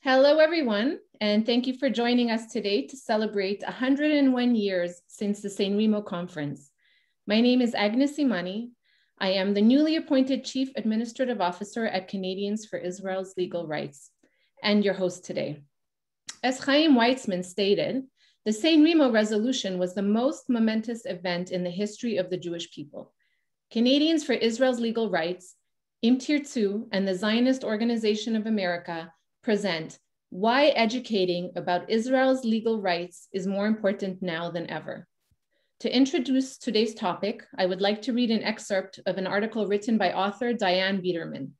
Hello, everyone, and thank you for joining us today to celebrate 101 years since the San Remo conference. My name is Agnes Imani. I am the newly appointed Chief Administrative Officer at Canadians for Israel's Legal Rights, and your host today. As Chaim Weitzman stated, the San Remo resolution was the most momentous event in the history of the Jewish people. Canadians for Israel's Legal Rights, Tirtzu, and the Zionist Organization of America present why educating about Israel's legal rights is more important now than ever. To introduce today's topic, I would like to read an excerpt of an article written by author Diane Biederman.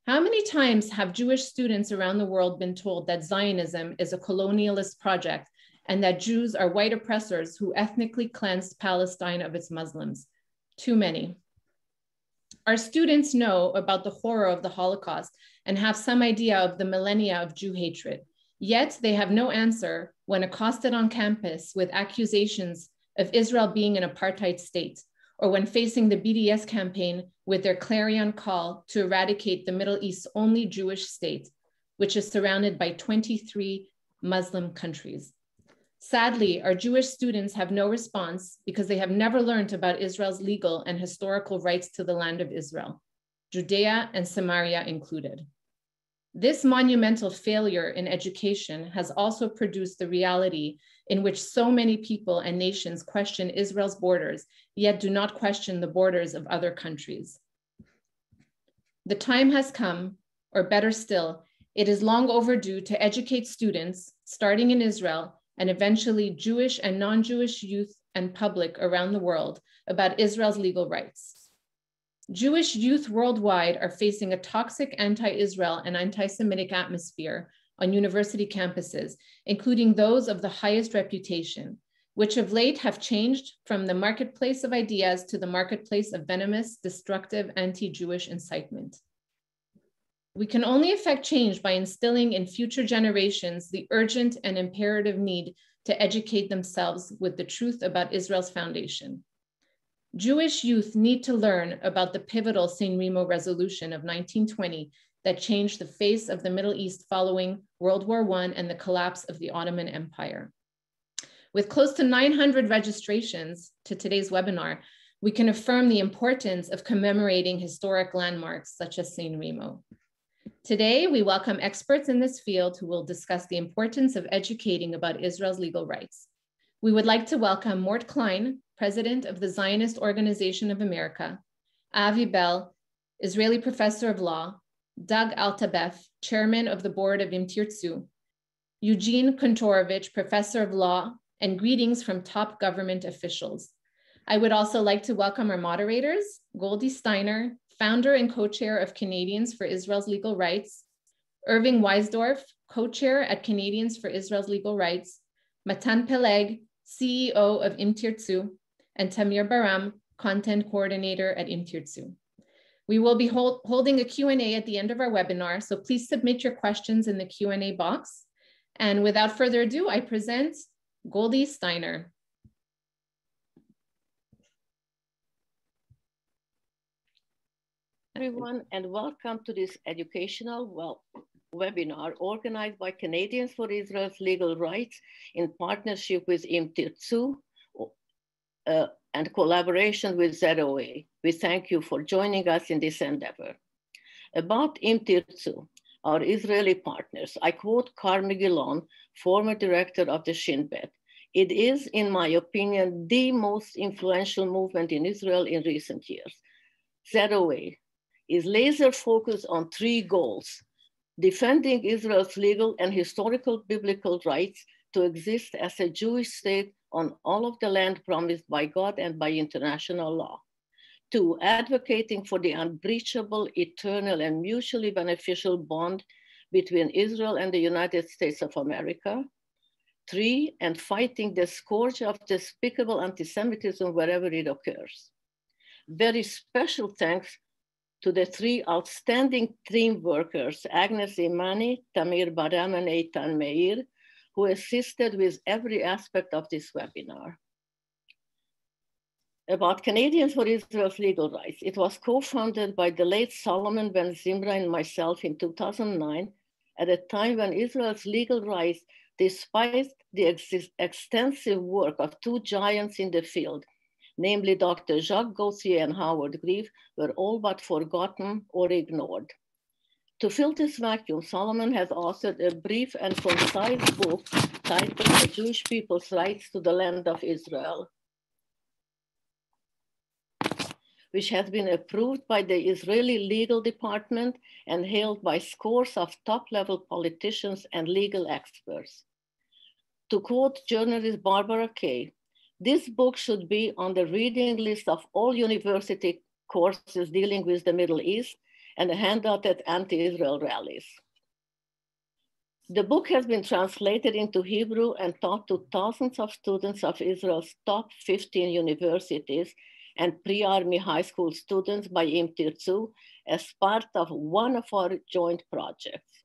How many times have Jewish students around the world been told that Zionism is a colonialist project and that Jews are white oppressors who ethnically cleansed Palestine of its Muslims? Too many. Our students know about the horror of the Holocaust and have some idea of the millennia of Jew hatred. Yet they have no answer when accosted on campus with accusations of Israel being an apartheid state, or when facing the BDS campaign with their clarion call to eradicate the Middle East's only Jewish state, which is surrounded by 23 Muslim countries. Sadly, our Jewish students have no response because they have never learned about Israel's legal and historical rights to the land of Israel, Judea and Samaria included. This monumental failure in education has also produced the reality in which so many people and nations question Israel's borders, yet do not question the borders of other countries. The time has come, or better still, it is long overdue to educate students, starting in Israel, and eventually Jewish and non-Jewish youth and public around the world about Israel's legal rights. Jewish youth worldwide are facing a toxic anti-Israel and anti-Semitic atmosphere on university campuses, including those of the highest reputation, which of late have changed from the marketplace of ideas to the marketplace of venomous, destructive, anti-Jewish incitement. We can only effect change by instilling in future generations the urgent and imperative need to educate themselves with the truth about Israel's foundation. Jewish youth need to learn about the pivotal San Remo resolution of 1920 that changed the face of the Middle East following World War I and the collapse of the Ottoman Empire. With close to 900 registrations to today's webinar, we can affirm the importance of commemorating historic landmarks such as San Remo. Today, we welcome experts in this field who will discuss the importance of educating about Israel's legal rights. We would like to welcome Mort Klein, President of the Zionist Organization of America, Avi Bell, Israeli Professor of Law, Doug Altabef, Chairman of the Board of Tirtzu, Eugene Kontorovich, Professor of Law, and greetings from top government officials. I would also like to welcome our moderators, Goldie Steiner, founder and co-chair of Canadians for Israel's Legal Rights, Irving Weisdorf, co-chair at Canadians for Israel's Legal Rights, Matan Peleg, CEO of Tirtzu, and Tamir Baram, content coordinator at Tirtzu. We will be holding a Q&A at the end of our webinar, so please submit your questions in the Q&A box. And without further ado, I present Goldie Steiner. Everyone, and welcome to this educational webinar organized by Canadians for Israel's Legal Rights in partnership with Tirtzu and collaboration with ZOA. We thank you for joining us in this endeavor. About Tirtzu, our Israeli partners, I quote Carmi Gilon, former director of the Shin Bet. It is, in my opinion, the most influential movement in Israel in recent years. ZOA is laser focused on three goals: defending Israel's legal and historical biblical rights to exist as a Jewish state on all of the land promised by God and by international law. 2, advocating for the unbreachable, eternal, and mutually beneficial bond between Israel and the United States of America. 3, and fighting the scourge of despicable anti-Semitism wherever it occurs. Very special thanks to the 3 outstanding team workers, Agnes Imani, Tamir Baram, and Eitan Meir, who assisted with every aspect of this webinar. About Canadians for Israel's Legal Rights. It was co-founded by the late Solomon Ben Zimra and myself in 2009 at a time when Israel's legal rights, despite the extensive work of two giants in the field, namely Dr. Jacques Gauthier and Howard Grieve, were all but forgotten or ignored. To fill this vacuum, Solomon has authored a brief and concise book titled The Jewish People's Rights to the Land of Israel, which has been approved by the Israeli legal department and hailed by scores of top-level politicians and legal experts. To quote journalist Barbara Kay, this book should be on the reading list of all university courses dealing with the Middle East and a handout at anti-Israel rallies. The book has been translated into Hebrew and taught to thousands of students of Israel's top 15 universities and pre-army high school students by Tirtzu as part of one of our joint projects.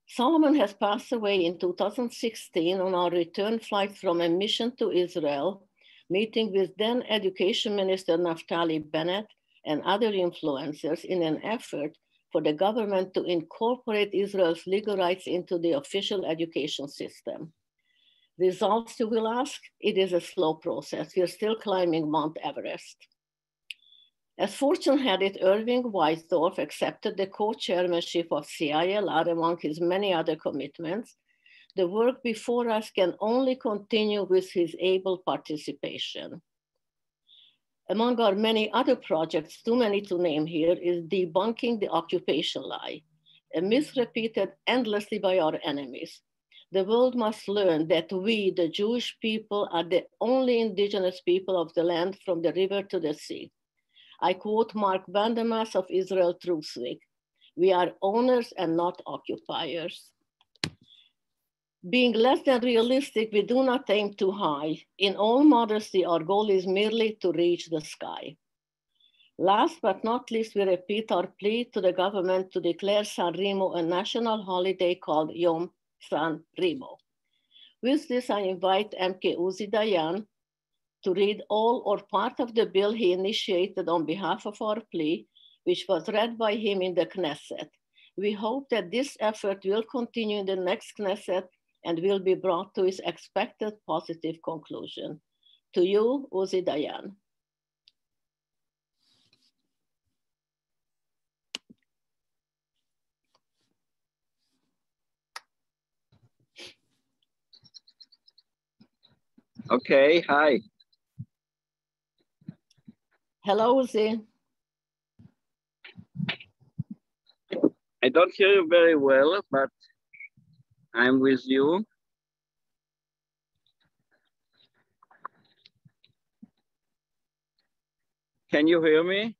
Solomon has passed away in 2016 on our return flight from a mission to Israel, meeting with then Education Minister Naftali Bennett and other influencers in an effort for the government to incorporate Israel's legal rights into the official education system. Results, you will ask? It is a slow process. We are still climbing Mount Everest. As fortune had it, Irving Weisdorf accepted the co-chairmanship of CILR among his many other commitments. The work before us can only continue with his able participation. Among our many other projects, too many to name here, is debunking the occupation lie, a myth repeated endlessly by our enemies. The world must learn that we, the Jewish people, are the only indigenous people of the land from the river to the sea. I quote Mark Vandermaas of Israel Truthweek: "We are owners and not occupiers." Being less than realistic, we do not aim too high. In all modesty, our goal is merely to reach the sky. Last but not least, we repeat our plea to the government to declare San Remo a national holiday called Yom San Remo. With this, I invite MK Uzi Dayan to read all or part of the bill he initiated on behalf of our plea, which was read by him in the Knesset. We hope that this effort will continue in the next Knesset and will be brought to its expected positive conclusion. To you, Uzi Dayan. Okay, hi. Hello, Uzi. I don't hear you very well, but I'm with you. Can you hear me?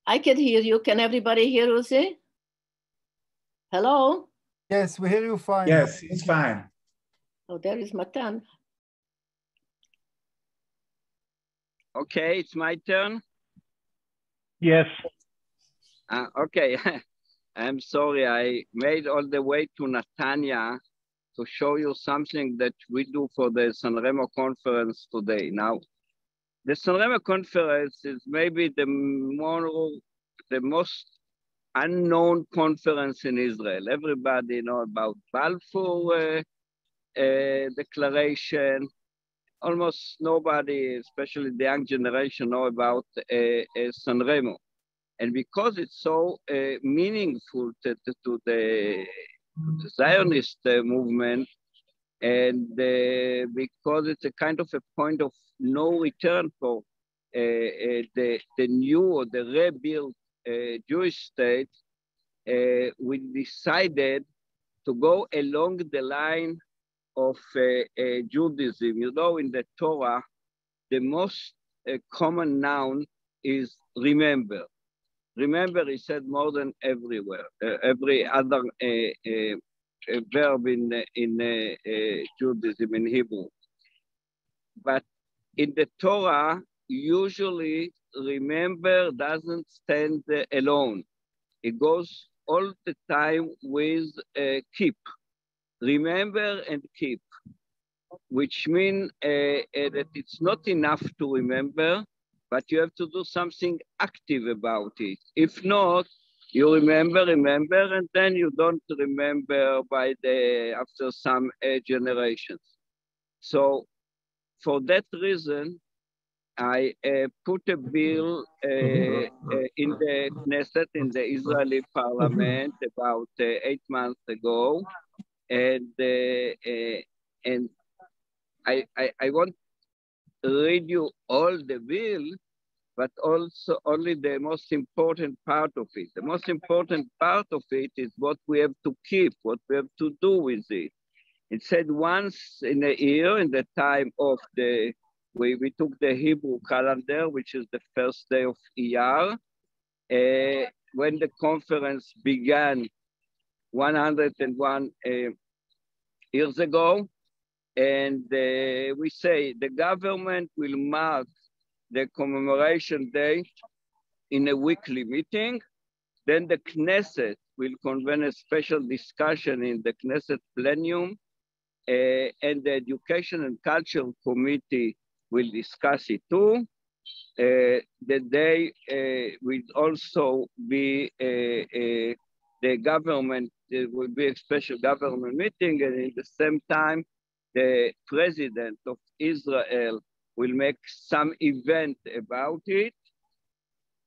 I can hear you. Can everybody hear Uzi? Hello? Yes, we hear you fine. Yes, it's fine. Oh, there is Matan. Okay, it's my turn. Yes. Okay, I'm sorry. I made all the way to Netanya to show you something that we do for the San Remo conference today. Now, the San Remo conference is maybe the most unknown conference in Israel. Everybody knows about Balfour Declaration. Almost nobody, especially the young generation, know about San Remo. And because it's so meaningful to the Zionist movement, and because it's a kind of a point of no return for the new or the rebuilt Jewish state, we decided to go along the line of Judaism. You know, in the Torah, the most common noun is remember. Remember is said more than everywhere. Every other verb in Judaism, in Hebrew. But in the Torah, usually remember doesn't stand alone. It goes all the time with keep. Remember and keep, which means that it's not enough to remember, but you have to do something active about it. If not, You remember, and then you don't remember after some generations. So for that reason, I put a bill in the Knesset, in the Israeli parliament about 8 months ago. And I won't read you all the bill, but also only the most important part of it. The most important part of it is what we have to keep, what we have to do with it. It said once in a year, in the time of we took the Hebrew calendar, which is the first day of Iyar, when the conference began 101 years ago, and we say the government will mark the commemoration day in a weekly meeting. Then the Knesset will convene a special discussion in the Knesset plenum, and the Education and Culture Committee will discuss it too. The day will also be the government, there will be a special government meeting, and at the same time, the president of Israel will make some event about it.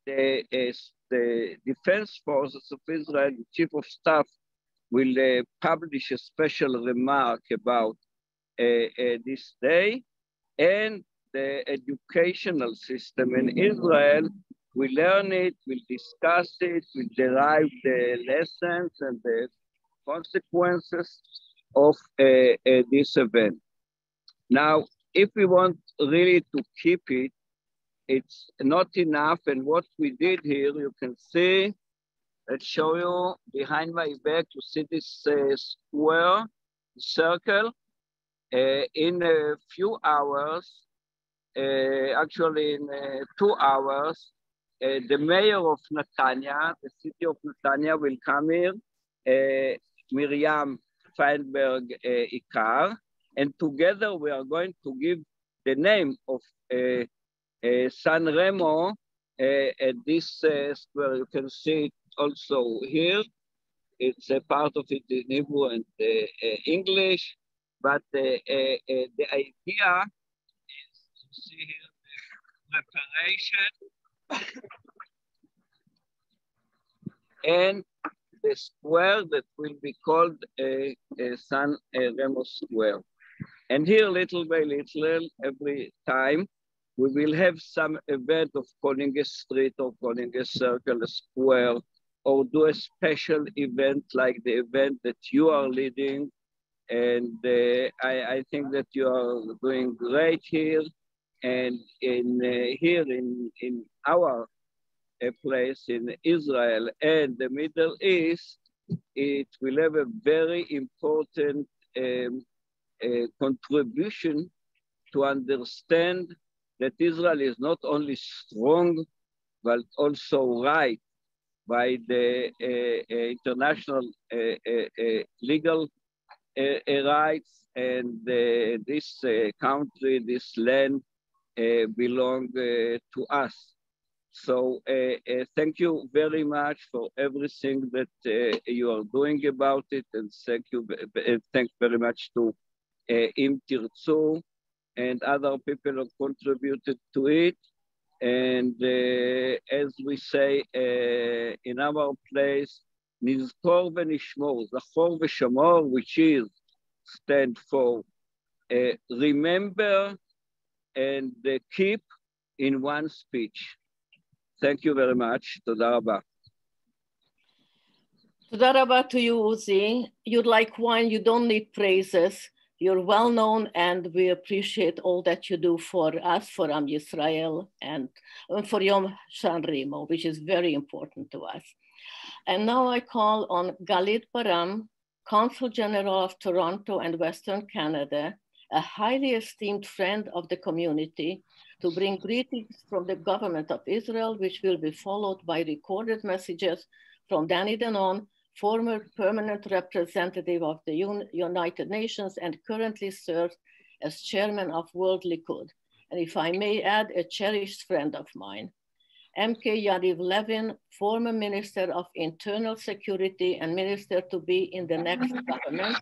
The Defense Forces of Israel, the Chief of Staff, will publish a special remark about this day, and the educational system in Israel will learn it, will discuss it, will derive the lessons and the consequences of this event. Now, if we want really to keep it, it's not enough. And what we did here, you can see, let's show you behind my back, you see this square, circle. In a few hours, actually in 2 hours, the mayor of Netanya, the city of Netanya, will come here, Miriam Feinberg Ikar, and together we are going to give the name of San Remo at this square. You can see it also here. It's a part of it in Hebrew and English, but the idea is to see here the preparation and the square that will be called San Remo Square. And here, little by little, every time, we will have some event of calling a street or calling a circle a square, or do a special event like the event that you are leading. And I think that you are doing great here. And here in our place in Israel and the Middle East, it will have a very important contribution to understand that Israel is not only strong, but also right by the international legal rights, and this country, this land belong to us. So thank you very much for everything that you are doing about it, and thanks very much to Tirtzu and other people who contributed to it. And as we say in our place, Nizkor v'nishmor, Zachor v'shamor, which stand for remember and keep in one speech. Thank you very much. Toda rabba. Toda rabba to you, Uzi. You're like wine, you don't need praises. You're well known, and we appreciate all that you do for us, for Am Yisrael, and for Yom San Remo, which is very important to us. And now I call on Galit Baram, Consul General of Toronto and Western Canada, a highly esteemed friend of the community, to bring greetings from the government of Israel, which will be followed by recorded messages from Danny Dannon, former permanent representative of the United Nations and currently serves as chairman of World Likud. And if I may add, a cherished friend of mine. MK Yariv Levin, former Minister of Internal Security and Minister-to-be in the next government.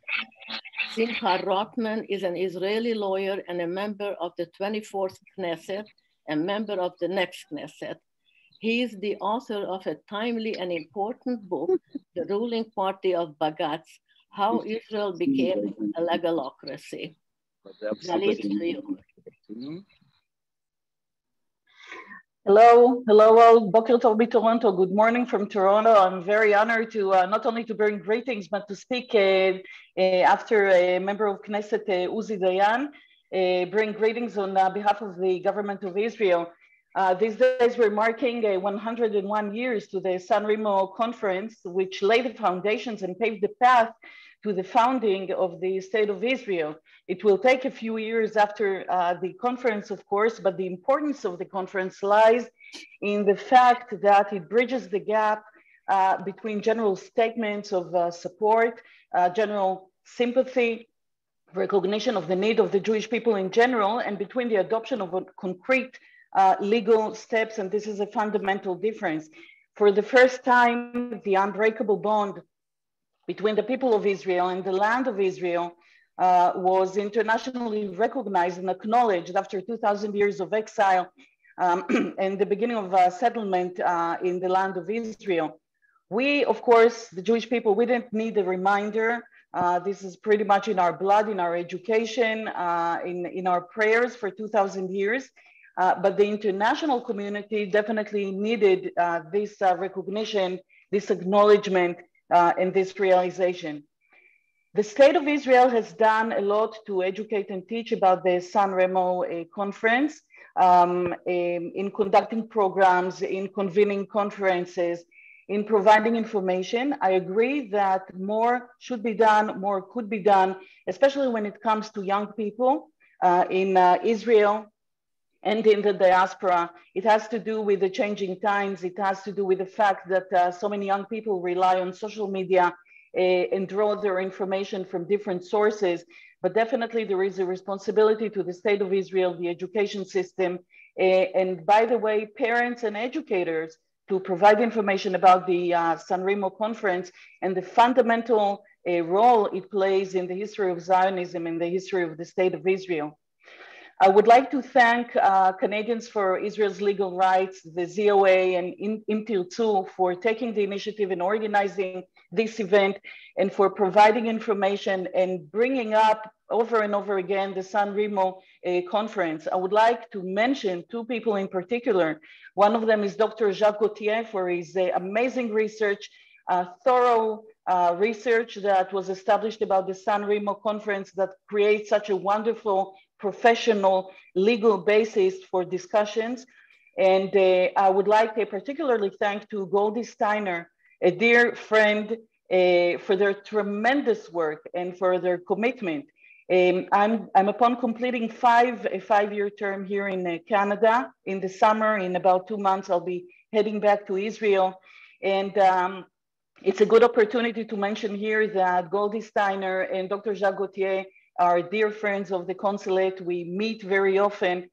Simcha Rothman is an Israeli lawyer and a member of the 24th Knesset, a member of the next Knesset. He is the author of a timely and important book, The Ruling Party of Bagatz, How Israel Became a Legalocracy. Galit, to you. Hello all. Boker Tov Toronto. Good morning from Toronto. I'm very honored to not only to bring greetings, but to speak after a member of Knesset, Uzi Dayan, bring greetings on behalf of the government of Israel. These days we're marking 101 years to the San Remo conference, which laid the foundations and paved the path to the founding of the State of Israel. It will take a few years after the conference, of course, but the importance of the conference lies in the fact that it bridges the gap between general statements of support, general sympathy, recognition of the need of the Jewish people in general, and between the adoption of concrete legal steps, and this is a fundamental difference. For the first time, the unbreakable bond between the people of Israel and the land of Israel was internationally recognized and acknowledged after 2,000 years of exile and the beginning of settlement in the land of Israel. We, of course, the Jewish people, we didn't need a reminder. This is pretty much in our blood, in our education, in our prayers for 2,000 years. But the international community definitely needed this recognition, this acknowledgement, and this realization. The State of Israel has done a lot to educate and teach about the San Remo conference, in conducting programs, in convening conferences, in providing information. I agree that more should be done, more could be done, especially when it comes to young people in Israel and in the diaspora. It has to do with the changing times. It has to do with the fact that so many young people rely on social media and draw their information from different sources. But definitely there is a responsibility to the State of Israel, the education system, and by the way, parents and educators to provide information about the San Remo conference and the fundamental role it plays in the history of Zionism and the history of the State of Israel. I would like to thank Canadians for Israel's Legal Rights, the ZOA, and Tirtzu for taking the initiative and organizing this event and for providing information and bringing up over and over again the San Remo conference. I would like to mention two people in particular. One of them is Dr. Jacques Gauthier for his amazing research, thorough research that was established about the San Remo conference that creates such a wonderful professional legal basis for discussions. And I would like to particularly thank to Goldie Steiner, a dear friend, for their tremendous work and for their commitment. I'm upon completing a five-year term here in Canada. In the summer, in about 2 months, I'll be heading back to Israel. And it's a good opportunity to mention here that Goldie Steiner and Dr. Jacques Gauthier are dear friends of the consulate. We meet very often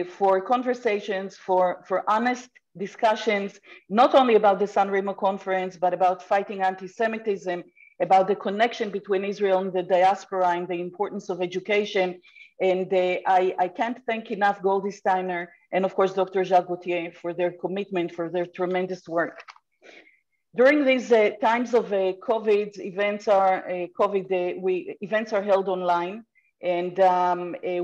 for conversations, for honest discussions, not only about the San Remo conference, but about fighting anti-Semitism, about the connection between Israel and the diaspora and the importance of education. And I can't thank enough Goldie Steiner and of course, Dr. Jacques Gauthier for their commitment, for their tremendous work. During these times of COVID, events are held online, and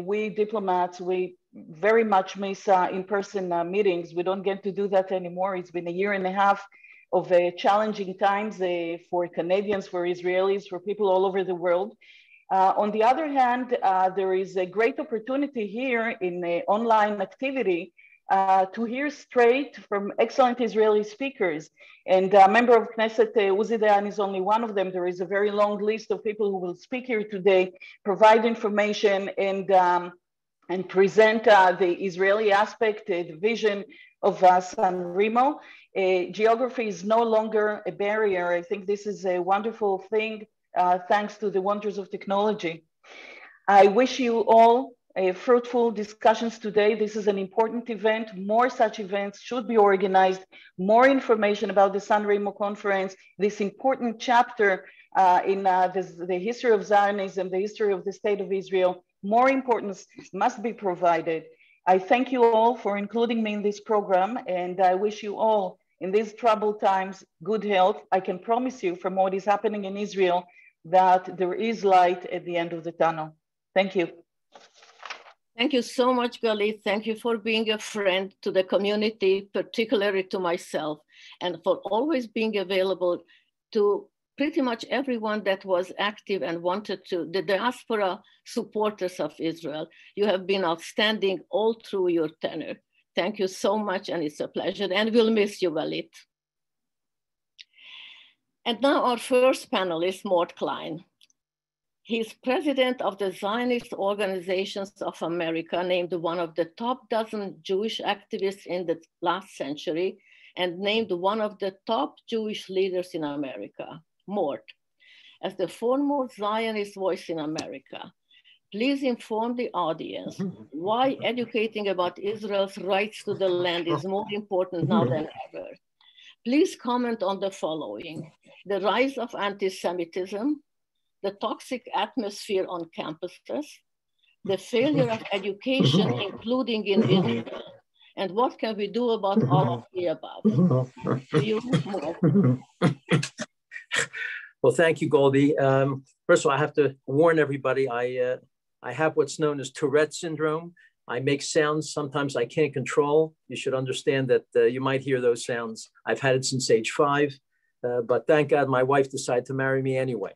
we diplomats, we very much miss in-person meetings. We don't get to do that anymore. It's been a year and a half of challenging times for Canadians, for Israelis, for people all over the world. On the other hand, there is a great opportunity here in online activity to hear straight from excellent Israeli speakers. And a member of Knesset, Uzi Dayan, is only one of them. There is a very long list of people who will speak here today, provide information and present the Israeli aspect, the vision of San Remo. Geography is no longer a barrier. I think this is a wonderful thing, thanks to the wonders of technology. I wish you all fruitful discussions today. This is an important event. More such events should be organized. More information about the San Remo conference, this important chapter in the history of Zionism, the history of the State of Israel, more importance must be provided. I thank you all for including me in this program, and I wish you all in these troubled times good health. I can promise you from what is happening in Israel that there is light at the end of the tunnel. Thank you. Thank you so much, Galit. Thank you for being a friend to the community, particularly to myself, and for always being available to pretty much everyone that was active and wanted to, the diaspora supporters of Israel. You have been outstanding all through your tenure. Thank you so much, and it's a pleasure, and we'll miss you, Galit. And now our first panelist, Mort Klein. He's president of the Zionist Organization of America, named one of the top dozen Jewish activists in the last century, and named one of the top Jewish leaders in America. Mort, as the foremost Zionist voice in America, please inform the audience why educating about Israel's rights to the land is more important now than ever. Please comment on the following: the rise of anti-Semitism, the toxic atmosphere on campuses, the failure of education, including in Israel, and what can we do about all of the above? To you, Mort. Well, thank you, Goldie. First of all, I have to warn everybody, I have what's known as Tourette syndrome. I make sounds sometimes I can't control. You should understand that you might hear those sounds. I've had it since age 5. But thank God my wife decided to marry me anyway.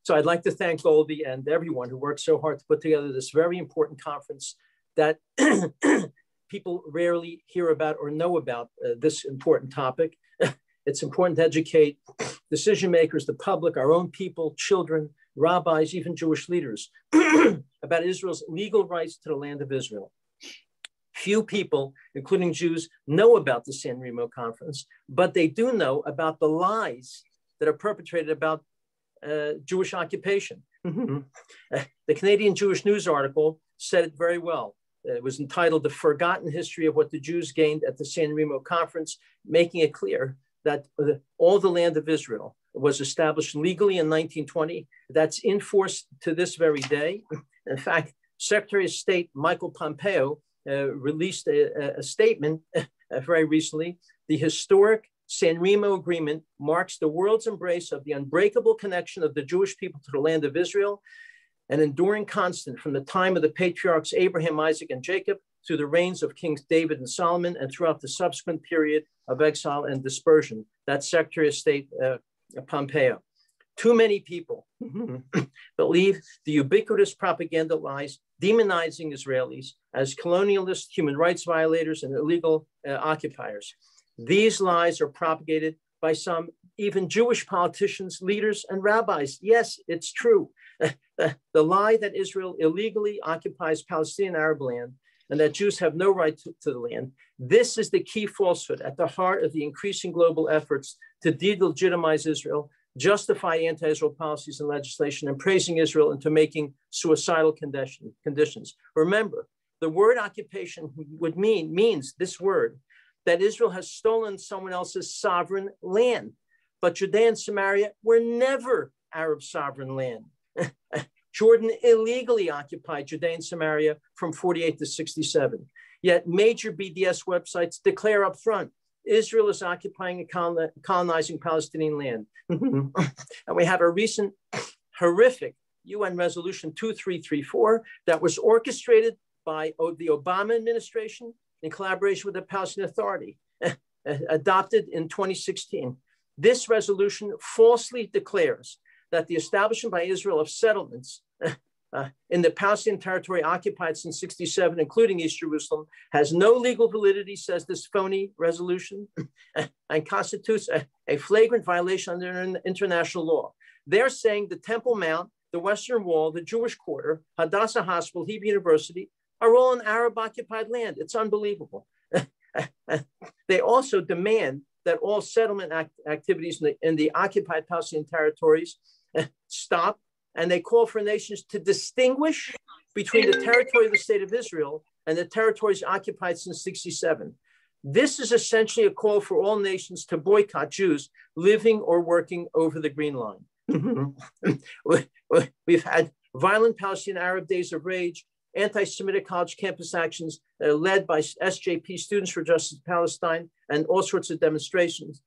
So I'd like to thank Goldie and everyone who worked so hard to put together this very important conference that people rarely hear about or know about this important topic. It's important to educate decision makers, the public, our own people, children, rabbis, even Jewish leaders about Israel's legal rights to the land of Israel. Few people, including Jews, know about the San Remo conference, but they do know about the lies that are perpetrated about Jewish occupation. The Canadian Jewish News article said it very well. It was entitled "The Forgotten History of What the Jews Gained at the San Remo Conference," making it clear that all the land of Israel was established legally in 1920. That's in force to this very day. In fact, Secretary of State Michael Pompeo released a statement very recently. The historic San Remo Agreement marks the world's embrace of the unbreakable connection of the Jewish people to the land of Israel, an enduring constant from the time of the patriarchs Abraham, Isaac, and Jacob through the reigns of Kings David and Solomon, and throughout the subsequent period of exile and dispersion. That's Secretary of State Pompeo. Too many people believe the ubiquitous propaganda lies demonizing Israelis as colonialist human rights violators and illegal occupiers. These lies are propagated by some even Jewish politicians, leaders, and rabbis. Yes, it's true. The lie that Israel illegally occupies Palestinian Arab land and that Jews have no right to the land. This is the key falsehood at the heart of the increasing global efforts to delegitimize Israel, justify anti-Israel policies and legislation, and praising Israel into making suicidal conditions. Remember, the word occupation means this word, that Israel has stolen someone else's sovereign land. But Judea and Samaria were never Arab sovereign land. Jordan illegally occupied Judea and Samaria from 48 to 67. Yet major BDS websites declare up front, Israel is occupying and colonizing Palestinian land. And we have a recent horrific UN resolution 2334 that was orchestrated by the Obama administration in collaboration with the Palestinian Authority, adopted in 2016. This resolution falsely declares that the establishment by Israel of settlements in the Palestinian territory occupied since 67, including East Jerusalem, has no legal validity, says this phony resolution, and constitutes a flagrant violation under international law. They're saying the Temple Mount, the Western Wall, the Jewish Quarter, Hadassah Hospital, Hebrew University, are all on Arab-occupied land. It's unbelievable. They also demand that all settlement activities in the occupied Palestinian territories stop and they call for nations to distinguish between the territory of the state of Israel and the territories occupied since 1967. This is essentially a call for all nations to boycott Jews living or working over the Green Line. We've had violent Palestinian Arab days of rage, anti-Semitic college campus actions led by SJP, Students for Justice in Palestine, and all sorts of demonstrations.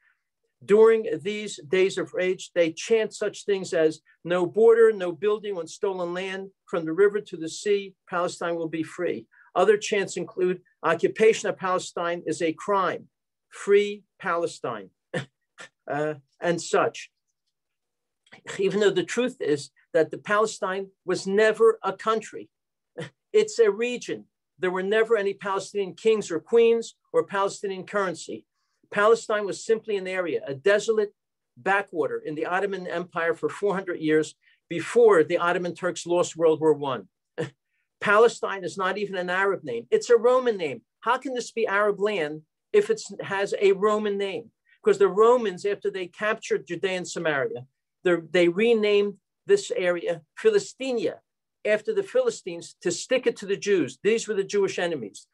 During these days of rage, they chant such things as no border, no building on stolen land, from the river to the sea, Palestine will be free. Other chants include occupation of Palestine is a crime, free Palestine, and such. Even though the truth is that the Palestine was never a country. It's a region. There were never any Palestinian kings or queens or Palestinian currency. Palestine was simply an area, a desolate backwater in the Ottoman Empire for 400 years before the Ottoman Turks lost World War I. Palestine is not even an Arab name. It's a Roman name. How can this be Arab land if it has a Roman name? Because the Romans, after they captured Judea and Samaria, they renamed this area Philistinia after the Philistines to stick it to the Jews. These were the Jewish enemies.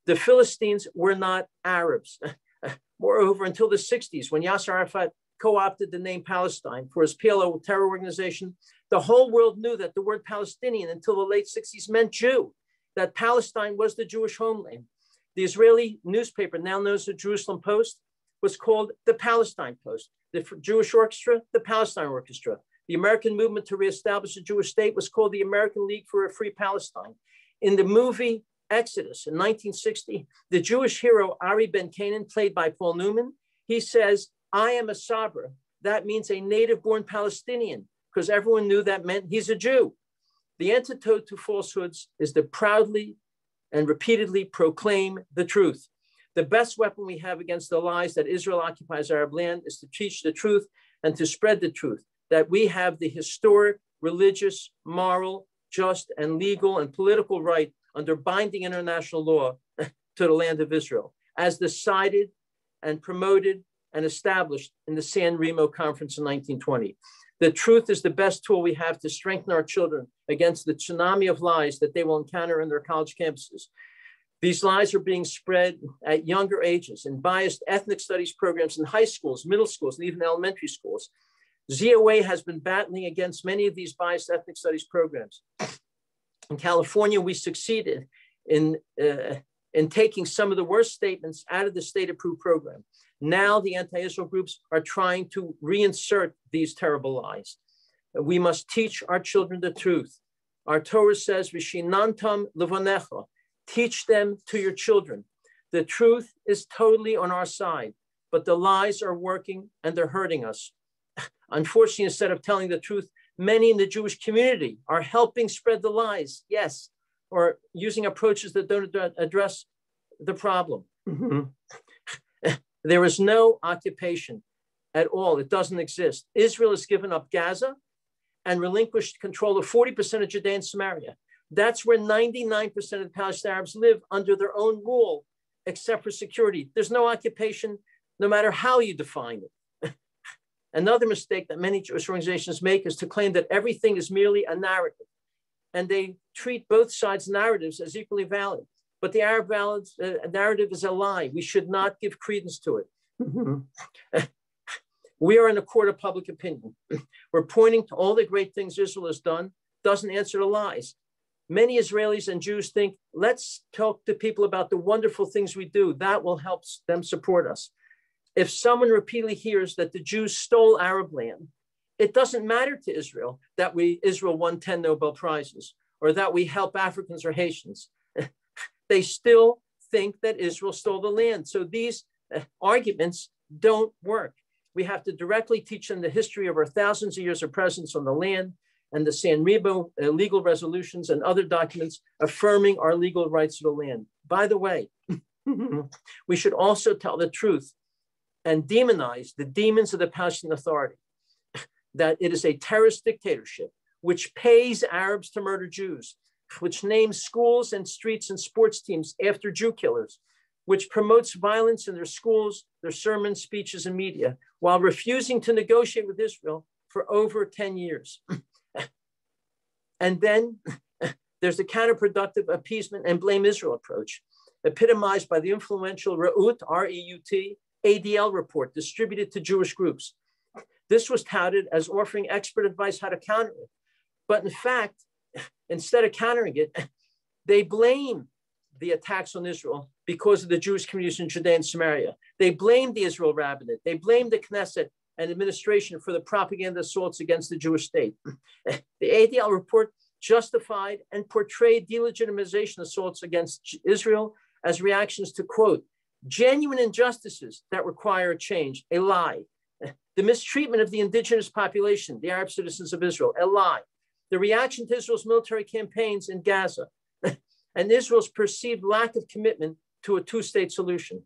The Philistines were not Arabs. Moreover, until the 60s, when Yasser Arafat co-opted the name Palestine for his PLO terror organization, the whole world knew that the word Palestinian until the late 60s meant Jew, that Palestine was the Jewish homeland. The Israeli newspaper, now known as the Jerusalem Post, was called the Palestine Post. The Jewish Orchestra, the Palestine Orchestra. The American movement to reestablish a Jewish state was called the American League for a Free Palestine. In the movie Exodus in 1960, the Jewish hero Ari Ben Canaan, played by Paul Newman, he says, I am a Sabra. That means a native-born Palestinian, because everyone knew that meant he's a Jew. The antidote to falsehoods is to proudly and repeatedly proclaim the truth. The best weapon we have against the lies that Israel occupies Arab land is to teach the truth and to spread the truth, that we have the historic, religious, moral, just, and legal and political right under binding international law to the land of Israel, as decided and promoted and established in the San Remo conference in 1920. The truth is the best tool we have to strengthen our children against the tsunami of lies that they will encounter in their college campuses. These lies are being spread at younger ages in biased ethnic studies programs in high schools, middle schools, and even elementary schools. ZOA has been battling against many of these biased ethnic studies programs. In California, we succeeded in taking some of the worst statements out of the state-approved program. Now the anti-Israel groups are trying to reinsert these terrible lies. We must teach our children the truth. Our Torah says, "V'shinantam levonecha," teach them to your children. The truth is totally on our side, but the lies are working and they're hurting us. Unfortunately, instead of telling the truth, many in the Jewish community are helping spread the lies, yes, or using approaches that don't address the problem. There is no occupation at all. It doesn't exist. Israel has given up Gaza and relinquished control of 40% of Judea and Samaria. That's where 99% of the Palestinian Arabs live under their own rule, except for security. There's no occupation, no matter how you define it. Another mistake that many Jewish organizations make is to claim that everything is merely a narrative. And they treat both sides' narratives as equally valid. But the Arab narrative is a lie. We should not give credence to it. We are in a court of public opinion. We're pointing to all the great things Israel has done, doesn't answer the lies. Many Israelis and Jews think, let's talk to people about the wonderful things we do. That will help them support us. If someone repeatedly hears that the Jews stole Arab land, it doesn't matter to Israel that Israel won 10 Nobel Prizes or that we help Africans or Haitians. They still think that Israel stole the land. So these arguments don't work. We have to directly teach them the history of our thousands of years of presence on the land and the San Remo legal resolutions and other documents affirming our legal rights to the land. By the way, we should also tell the truth and demonize the demons of the Palestinian Authority, that it is a terrorist dictatorship which pays Arabs to murder Jews, which names schools and streets and sports teams after Jew killers, which promotes violence in their schools, their sermons, speeches, and media, while refusing to negotiate with Israel for over 10 years. And then there's the counterproductive appeasement and blame Israel approach, epitomized by the influential Reut, R-E-U-T, ADL report distributed to Jewish groups. This was touted as offering expert advice how to counter it. But in fact, instead of countering it, they blame the attacks on Israel because of the Jewish communities in Judea and Samaria. They blamed the Israel rabbinate. They blamed the Knesset and administration for the propaganda assaults against the Jewish state. The ADL report justified and portrayed delegitimization assaults against Israel as reactions to, quote, genuine injustices that require a change, a lie. The mistreatment of the indigenous population, the Arab citizens of Israel, a lie. The reaction to Israel's military campaigns in Gaza, and Israel's perceived lack of commitment to a two-state solution.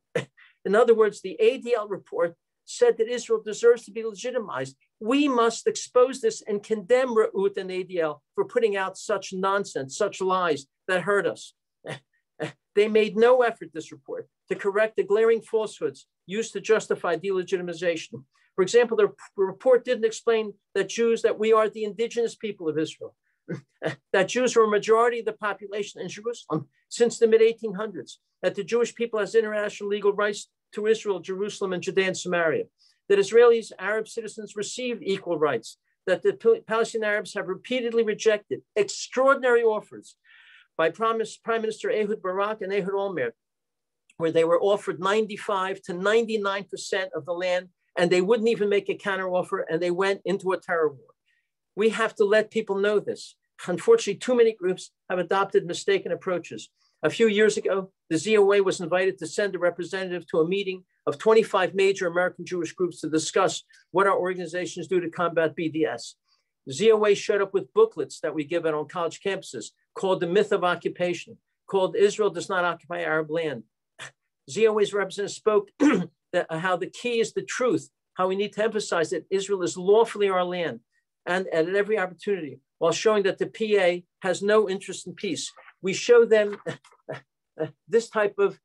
In other words, the ADL report said that Israel deserves to be legitimized. We must expose this and condemn Reut and ADL for putting out such nonsense, such lies that hurt us. They made no effort, this report, to correct the glaring falsehoods used to justify delegitimization. For example, the report didn't explain that we are the indigenous people of Israel, that Jews are a majority of the population in Jerusalem since the mid-1800s, that the Jewish people has international legal rights to Israel, Jerusalem, and Judea and Samaria, that Israelis, Arab citizens receive equal rights, that the Palestinian Arabs have repeatedly rejected extraordinary offers by Prime Minister Ehud Barak and Ehud Olmert, where they were offered 95 to 99% of the land, and they wouldn't even make a counteroffer, and they went into a terror war. We have to let people know this. Unfortunately, too many groups have adopted mistaken approaches. A few years ago, the ZOA was invited to send a representative to a meeting of 25 major American Jewish groups to discuss what our organizations do to combat BDS. The ZOA showed up with booklets that we give out on college campuses called The Myth of Occupation, called Israel Does Not Occupy Arab Land. ZOA's representative spoke that how the key is the truth, how we need to emphasize that Israel is lawfully our land, and at every opportunity, while showing that the PA has no interest in peace. We show them this type of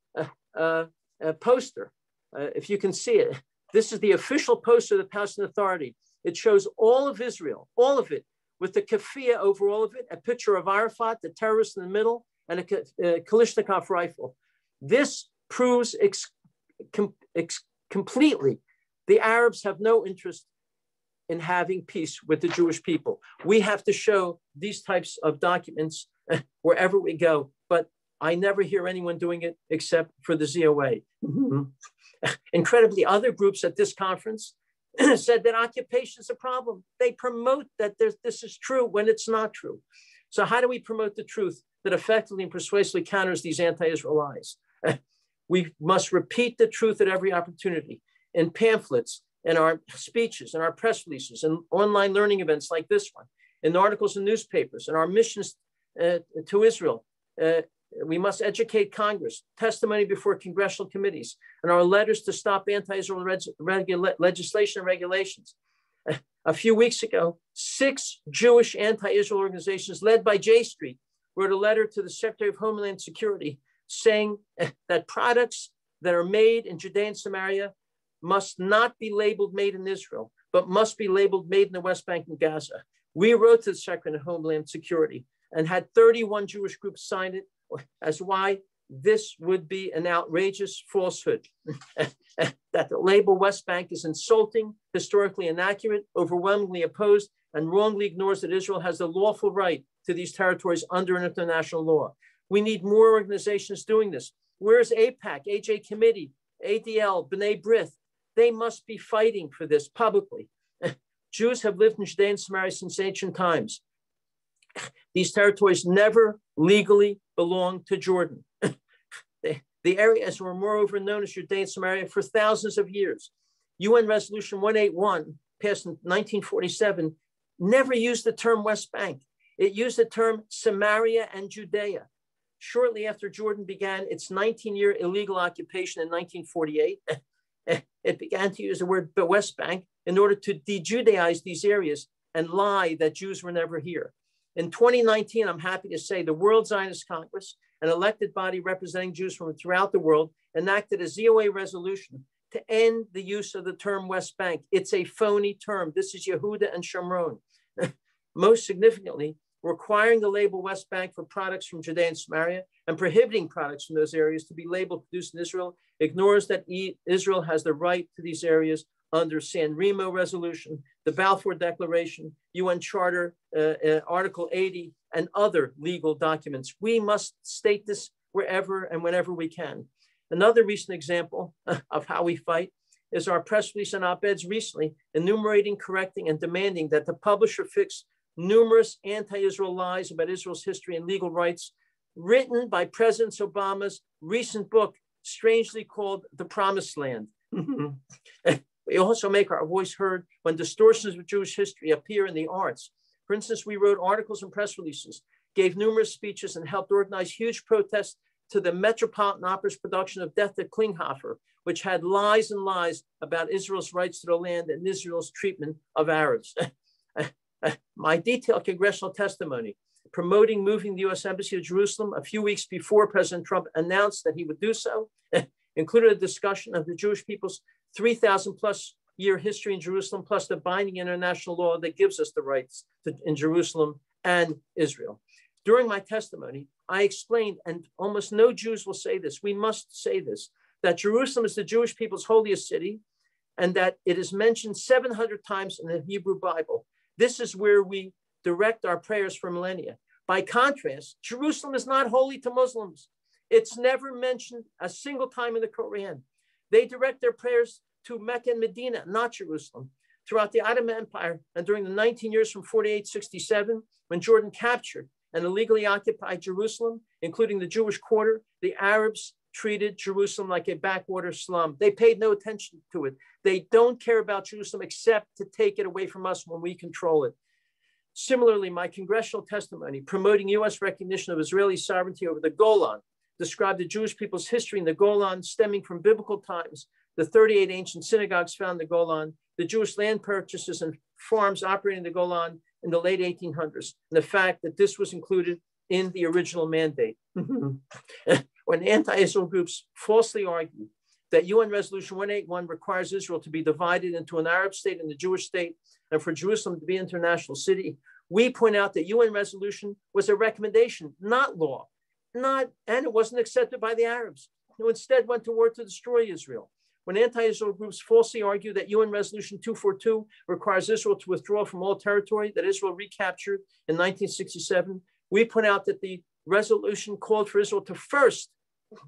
poster, if you can see it. This is the official poster of the Palestinian Authority. It shows all of Israel, all of it, with the keffiyeh over all of it, a picture of Arafat, the terrorist in the middle, and a Kalashnikov rifle. This proves completely the Arabs have no interest in having peace with the Jewish people. We have to show these types of documents wherever we go, but I never hear anyone doing it except for the ZOA. Incredibly, other groups at this conference said that occupation is a problem. They promote that this is true when it's not true. So how do we promote the truth that effectively and persuasively counters these anti-Israel lies? We must repeat the truth at every opportunity in pamphlets, in our speeches, in our press releases, and online learning events like this one, in articles in newspapers, in our missions to Israel. We must educate Congress, testimony before congressional committees, and our letters to stop anti-Israel legislation and regulations. A few weeks ago, 6 Jewish anti-Israel organizations led by J Street wrote a letter to the Secretary of Homeland Security saying that products that are made in Judea and Samaria must not be labeled made in Israel, but must be labeled made in the West Bank and Gaza. We wrote to the Secretary of Homeland Security and had 31 Jewish groups sign it as why this would be an outrageous falsehood. That the label West Bank is insulting, historically inaccurate, overwhelmingly opposed, and wrongly ignores that Israel has the lawful right to these territories under international law. We need more organizations doing this. Where's AIPAC, AJ Committee, ADL, B'nai B'rith? They must be fighting for this publicly. Jews have lived in Judea and Samaria since ancient times. These territories never legally belonged to Jordan. The areas were moreover known as Judea and Samaria for thousands of years. UN Resolution 181, passed in 1947, never used the term West Bank. It used the term Samaria and Judea. Shortly after Jordan began its 19-year illegal occupation in 1948, it began to use the word West Bank in order to de-Judaize these areas and lie that Jews were never here. In 2019, I'm happy to say the World Zionist Congress, an elected body representing Jews from throughout the world, enacted a ZOA resolution to end the use of the term West Bank. It's a phony term. This is Yehuda and Shomron. Most significantly, requiring the label West Bank for products from Judea and Samaria, and prohibiting products from those areas to be labeled produced in Israel, ignores that Israel has the right to these areas under San Remo resolution, the Balfour Declaration, UN Charter, Article 80, and other legal documents. We must state this wherever and whenever we can. Another recent example of how we fight is our press release and op-eds recently enumerating, correcting, and demanding that the publisher fix numerous anti-Israel lies about Israel's history and legal rights, written by President Obama's recent book, strangely called The Promised Land. We also make our voice heard when distortions of Jewish history appear in the arts. For instance, we wrote articles and press releases, gave numerous speeches, and helped organize huge protests to the Metropolitan Opera's production of Death at Klinghoffer, which had lies and lies about Israel's rights to the land and Israel's treatment of Arabs. My detailed congressional testimony promoting moving the U.S. Embassy to Jerusalem a few weeks before President Trump announced that he would do so included a discussion of the Jewish people's 3,000 plus year history in Jerusalem, plus the binding international law that gives us the rights in Jerusalem and Israel. During my testimony, I explained, and almost no Jews will say this, we must say this, that Jerusalem is the Jewish people's holiest city, and that it is mentioned 700 times in the Hebrew Bible. This is where we direct our prayers for millennia. By contrast, Jerusalem is not holy to Muslims. It's never mentioned a single time in the Quran. They direct their prayers to Mecca and Medina, not Jerusalem. Throughout the Ottoman Empire and during the 19 years from 48-67, when Jordan captured and illegally occupied Jerusalem, including the Jewish quarter, the Arabs treated Jerusalem like a backwater slum. They paid no attention to it. They don't care about Jerusalem except to take it away from us when we control it. Similarly, my congressional testimony promoting U.S. recognition of Israeli sovereignty over the Golan described the Jewish people's history in the Golan stemming from biblical times, the 38 ancient synagogues found in the Golan, the Jewish land purchases and farms operating in the Golan in the late 1800s, and the fact that this was included in the original mandate. When anti-Israel groups falsely argue that UN Resolution 181 requires Israel to be divided into an Arab state and a Jewish state, and for Jerusalem to be an international city, we point out that UN resolution was a recommendation, not law, and it wasn't accepted by the Arabs, who instead went to war to destroy Israel. When anti-Israel groups falsely argue that UN Resolution 242 requires Israel to withdraw from all territory that Israel recaptured in 1967, we point out that the resolution called for Israel to first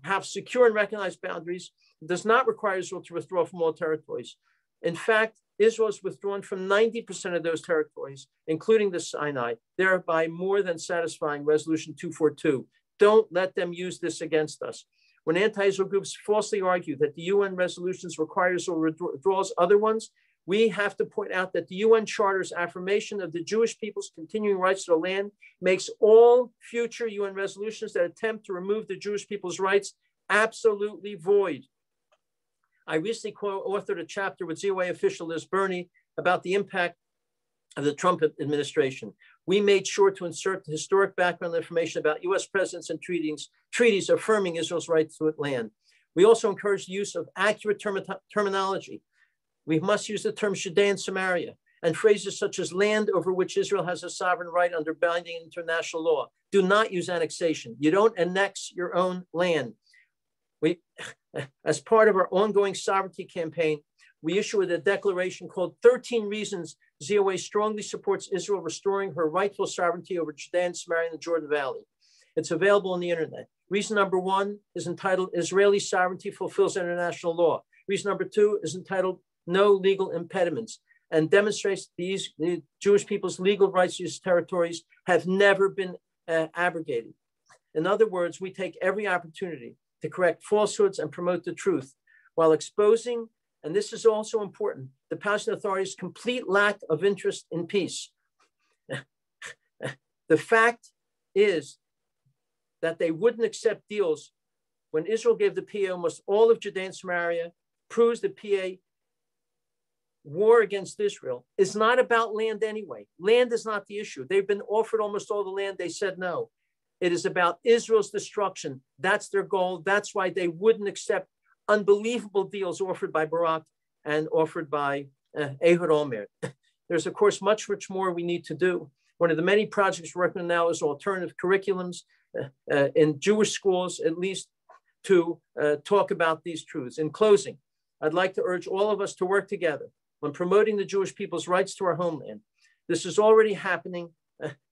have secure and recognized boundaries. It does not require Israel to withdraw from all territories. In fact, Israel has withdrawn from 90% of those territories, including the Sinai, thereby more than satisfying Resolution 242. Don't let them use this against us. When anti-Israel groups falsely argue that the UN resolutions require Israel withdraws other ones, we have to point out that the UN Charter's affirmation of the Jewish people's continuing rights to the land makes all future UN resolutions that attempt to remove the Jewish people's rights absolutely void. I recently co-authored a chapter with ZOA official Liz Burney about the impact of the Trump administration. We made sure to insert the historic background information about US presidents and treaties affirming Israel's right to land. We also encourage the use of accurate terminology. We must use the term Judea and Samaria and phrases such as land over which Israel has a sovereign right under binding international law. Do not use annexation. You don't annex your own land. As part of our ongoing sovereignty campaign, we issued a declaration called 13 Reasons ZOA Strongly Supports Israel Restoring Her Rightful Sovereignty over Judea and Samaria and the Jordan Valley. It's available on the internet. Reason number 1 is entitled Israeli Sovereignty Fulfills International Law. Reason number 2 is entitled No Legal Impediments and demonstrates the Jewish people's legal rights to these territories have never been abrogated. In other words, we take every opportunity to correct falsehoods and promote the truth while exposing, and this is also important, the Palestinian Authority's complete lack of interest in peace. The fact is that they wouldn't accept deals when Israel gave the PA almost all of Judea and Samaria, proves the PA war against Israel is not about land anyway. Land is not the issue. They've been offered almost all the land. They said no. It is about Israel's destruction. That's their goal. That's why they wouldn't accept unbelievable deals offered by Barak and offered by Ehud Olmert. There's, of course, much more we need to do. One of the many projects we're working on now is alternative curriculums in Jewish schools, at least to talk about these truths. In closing, I'd like to urge all of us to work together on promoting the Jewish people's rights to our homeland. This is already happening.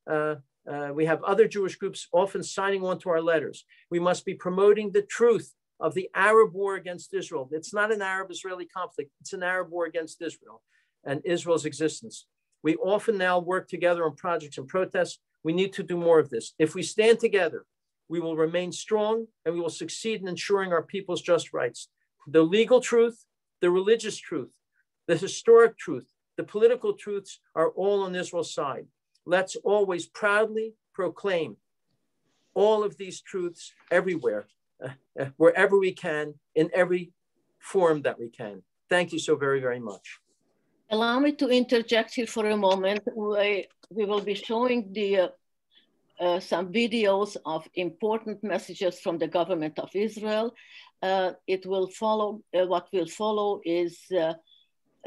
We have other Jewish groups often signing on to our letters. We must be promoting the truth of the Arab war against Israel. It's not an Arab-Israeli conflict. It's an Arab war against Israel and Israel's existence. We often now work together on projects and protests. We need to do more of this. If we stand together, we will remain strong and we will succeed in ensuring our people's just rights. The legal truth, the religious truth, the historic truth, the political truths are all on Israel's side. Let's always proudly proclaim all of these truths everywhere, wherever we can, in every form that we can. Thank you so very, very much. Allow me to interject here for a moment. We will be showing some videos of important messages from the government of Israel. It will follow, what will follow is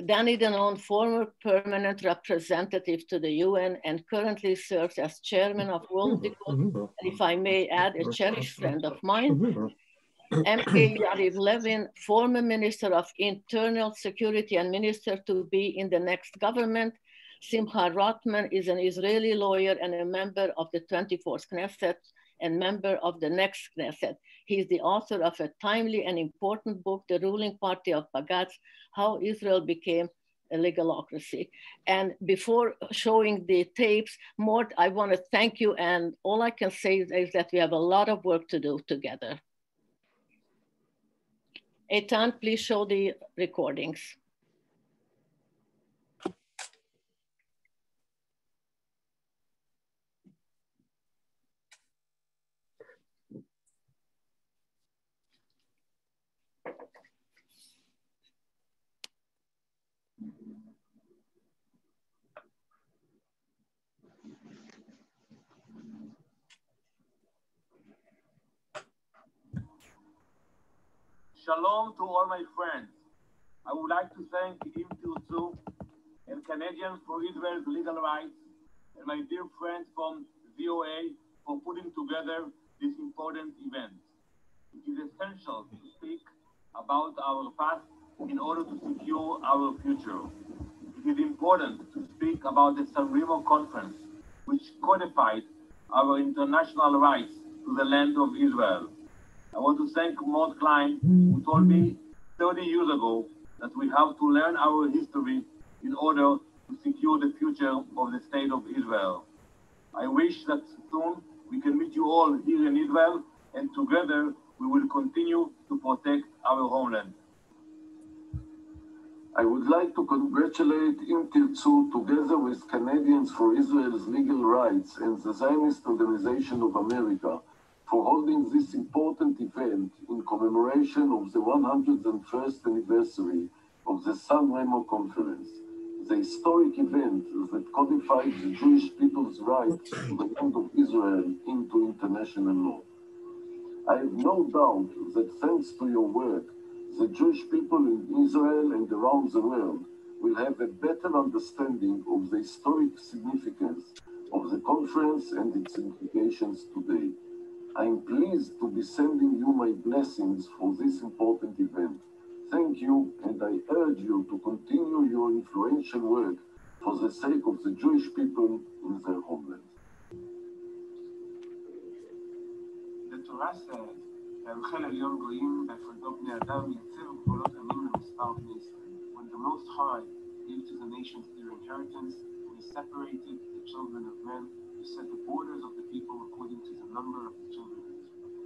Danny Dannon, former permanent representative to the UN and currently serves as chairman of World Equal, and if I may add, a cherished friend of mine. MK Yariv Levin, former Minister of Internal Security and Minister to be in the next government. Simcha Rothman is an Israeli lawyer and a member of the 24th Knesset and member of the next Knesset. He is the author of a timely and important book, The Ruling Party of Bagatz, How Israel Became a Legalocracy. And before showing the tapes, Mort, I want to thank you. And all I can say is that we have a lot of work to do together. Eitan, please show the recordings. Shalom to all my friends. I would like to thank Tirtzu and Canadians for Israel's Legal Rights and my dear friends from VOA for putting together this important event. It is essential to speak about our past in order to secure our future. It is important to speak about the San Remo conference, which codified our international rights to the land of Israel. I want to thank Mort Klein, who told me 30 years ago that we have to learn our history in order to secure the future of the state of Israel. I wish that soon we can meet you all here in Israel, and together we will continue to protect our homeland. I would like to congratulate Tirtzu together with Canadians for Israel's Legal Rights and the Zionist Organization of America for holding this important event in commemoration of the 101st anniversary of the San Remo Conference, the historic event that codified the Jewish people's right to the land of Israel into international law. I have no doubt that thanks to your work, the Jewish people in Israel and around the world will have a better understanding of the historic significance of the conference and its implications today. I am pleased to be sending you my blessings for this important event. Thank you, and I urge you to continue your influential work for the sake of the Jewish people in their homeland. The Torah says, "והבחל עליון גויים בהפרדו בני אדם יצר גבולות עמים למספר בני ישראל." When the Most High gave to the nations their inheritance, and he separated the children of men, he set the borders of the people according to the number of the children of Israel.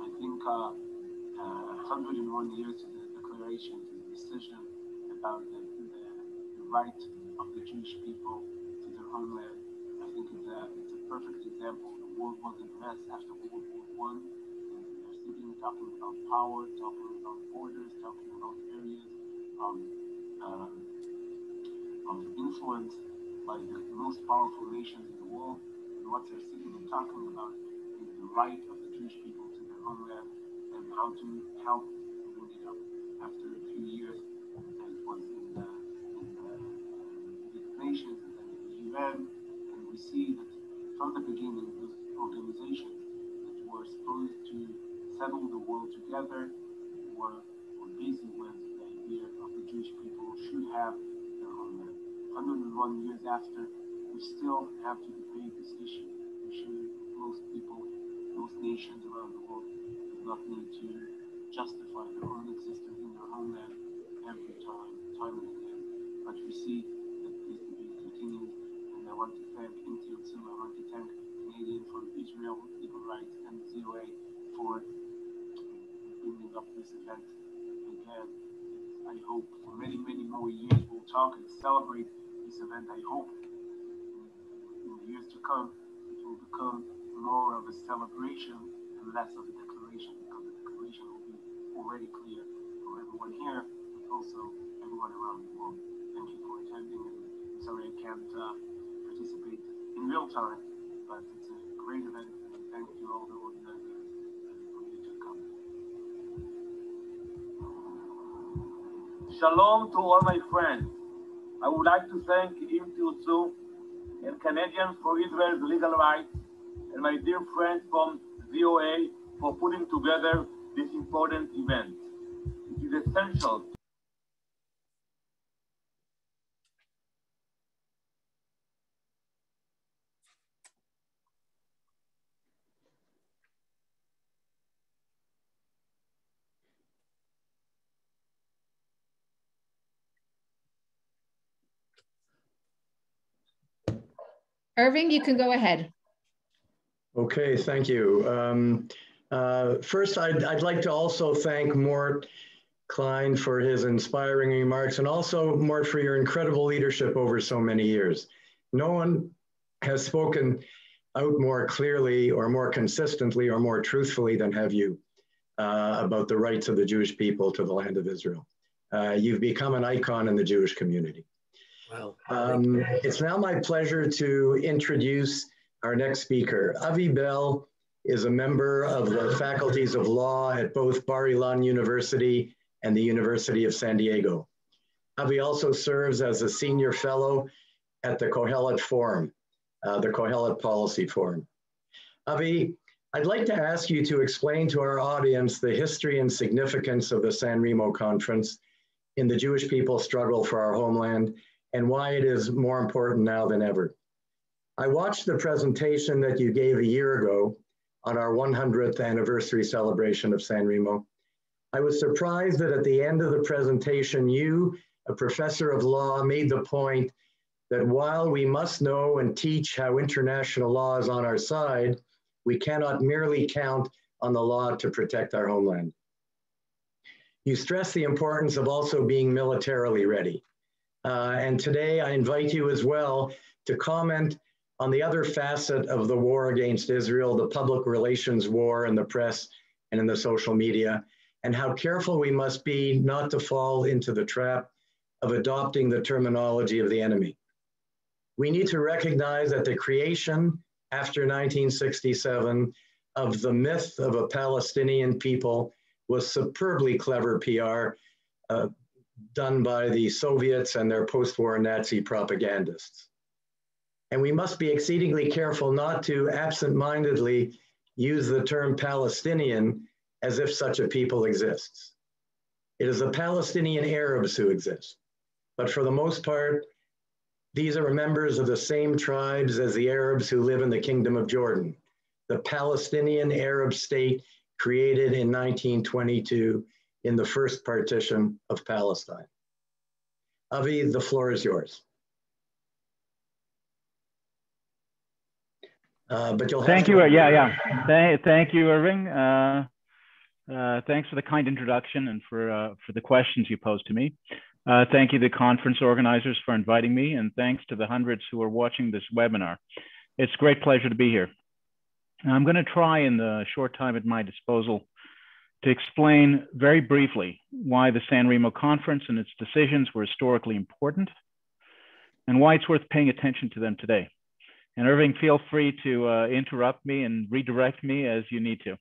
I think 101 years to the declaration, to the decision about the right of the Jewish people to their homeland. I think it's a perfect example. The world was a mess after World War I. And they're sitting talking about power, talking about borders, talking about areas of influence by the most powerful nations in the world. And what they're sitting and talking about is the right of the Jewish people to their homeland and how to help bring it up. After a few years, it was in the Nations and then in the UN, and we we see that from the beginning, those organizations that were supposed to settle the world together were busy with the idea of the Jewish people should have their homeland. 101 years after, we still have to debate this issue. Most people, most nations around the world do not need to justify their own existence in their homeland every time and again. But we see that this debate continues, and I want to thank Tirtzu, I want to thank Canadian for Israel Legal Rights and ZOA for bringing up this event again. I hope for many, many more years we'll talk and celebrate this event. I hope in the years to come it will become more of a celebration and less of a declaration, because the declaration will be already clear for everyone here, but also everyone around the world. Thank you for attending, and I'm sorry I can't participate in real time, but it's a great event, and thank you all the organizers for you to come. Shalom to all my friends. I would like to thank Tirtzu and Canadians for Israel's Legal Rights and my dear friends from ZOA for putting together this important event. It is essential. Irving, you can go ahead. Okay, thank you. First, I'd like to also thank Mort Klein for his inspiring remarks, and also Mort for your incredible leadership over so many years. No one has spoken out more clearly or more consistently or more truthfully than have you about the rights of the Jewish people to the land of Israel. You've become an icon in the Jewish community. Wow. It's now my pleasure to introduce our next speaker. Avi Bell is a member of the faculties of law at both Bar-Ilan University and the University of San Diego. Avi also serves as a senior fellow at the Kohelet Forum, the Kohelet Policy Forum. Avi, I'd like to ask you to explain to our audience the history and significance of the San Remo Conference in the Jewish people's struggle for our homeland, and why it is more important now than ever. I watched the presentation that you gave a year ago on our 100th anniversary celebration of San Remo. I was surprised that at the end of the presentation, you, a professor of law, made the point that while we must know and teach how international law is on our side, we cannot merely count on the law to protect our homeland. You stress the importance of also being militarily ready. And today I invite you as well to comment on the other facet of the war against Israel, the public relations war in the press and in the social media, and how careful we must be not to fall into the trap of adopting the terminology of the enemy. We need to recognize that the creation after 1967 of the myth of a Palestinian people was superbly clever PR done by the Soviets and their post-war Nazi propagandists. And we must be exceedingly careful not to absent-mindedly use the term Palestinian as if such a people exists. It is the Palestinian Arabs who exist, but for the most part, these are members of the same tribes as the Arabs who live in the Kingdom of Jordan, the Palestinian Arab state created in 1922 in the first partition of Palestine. Avi, the floor is yours. But you'll have Thank to... you. Thank you, Irving. Thanks for the kind introduction and for the questions you posed to me. Thank you to the conference organizers for inviting me, and thanks to the hundreds who are watching this webinar. It's a great pleasure to be here. I'm going to try in the short time at my disposal to explain very briefly why the San Remo Conference and its decisions were historically important and why it's worth paying attention to them today. And Irving, feel free to interrupt me and redirect me as you need to.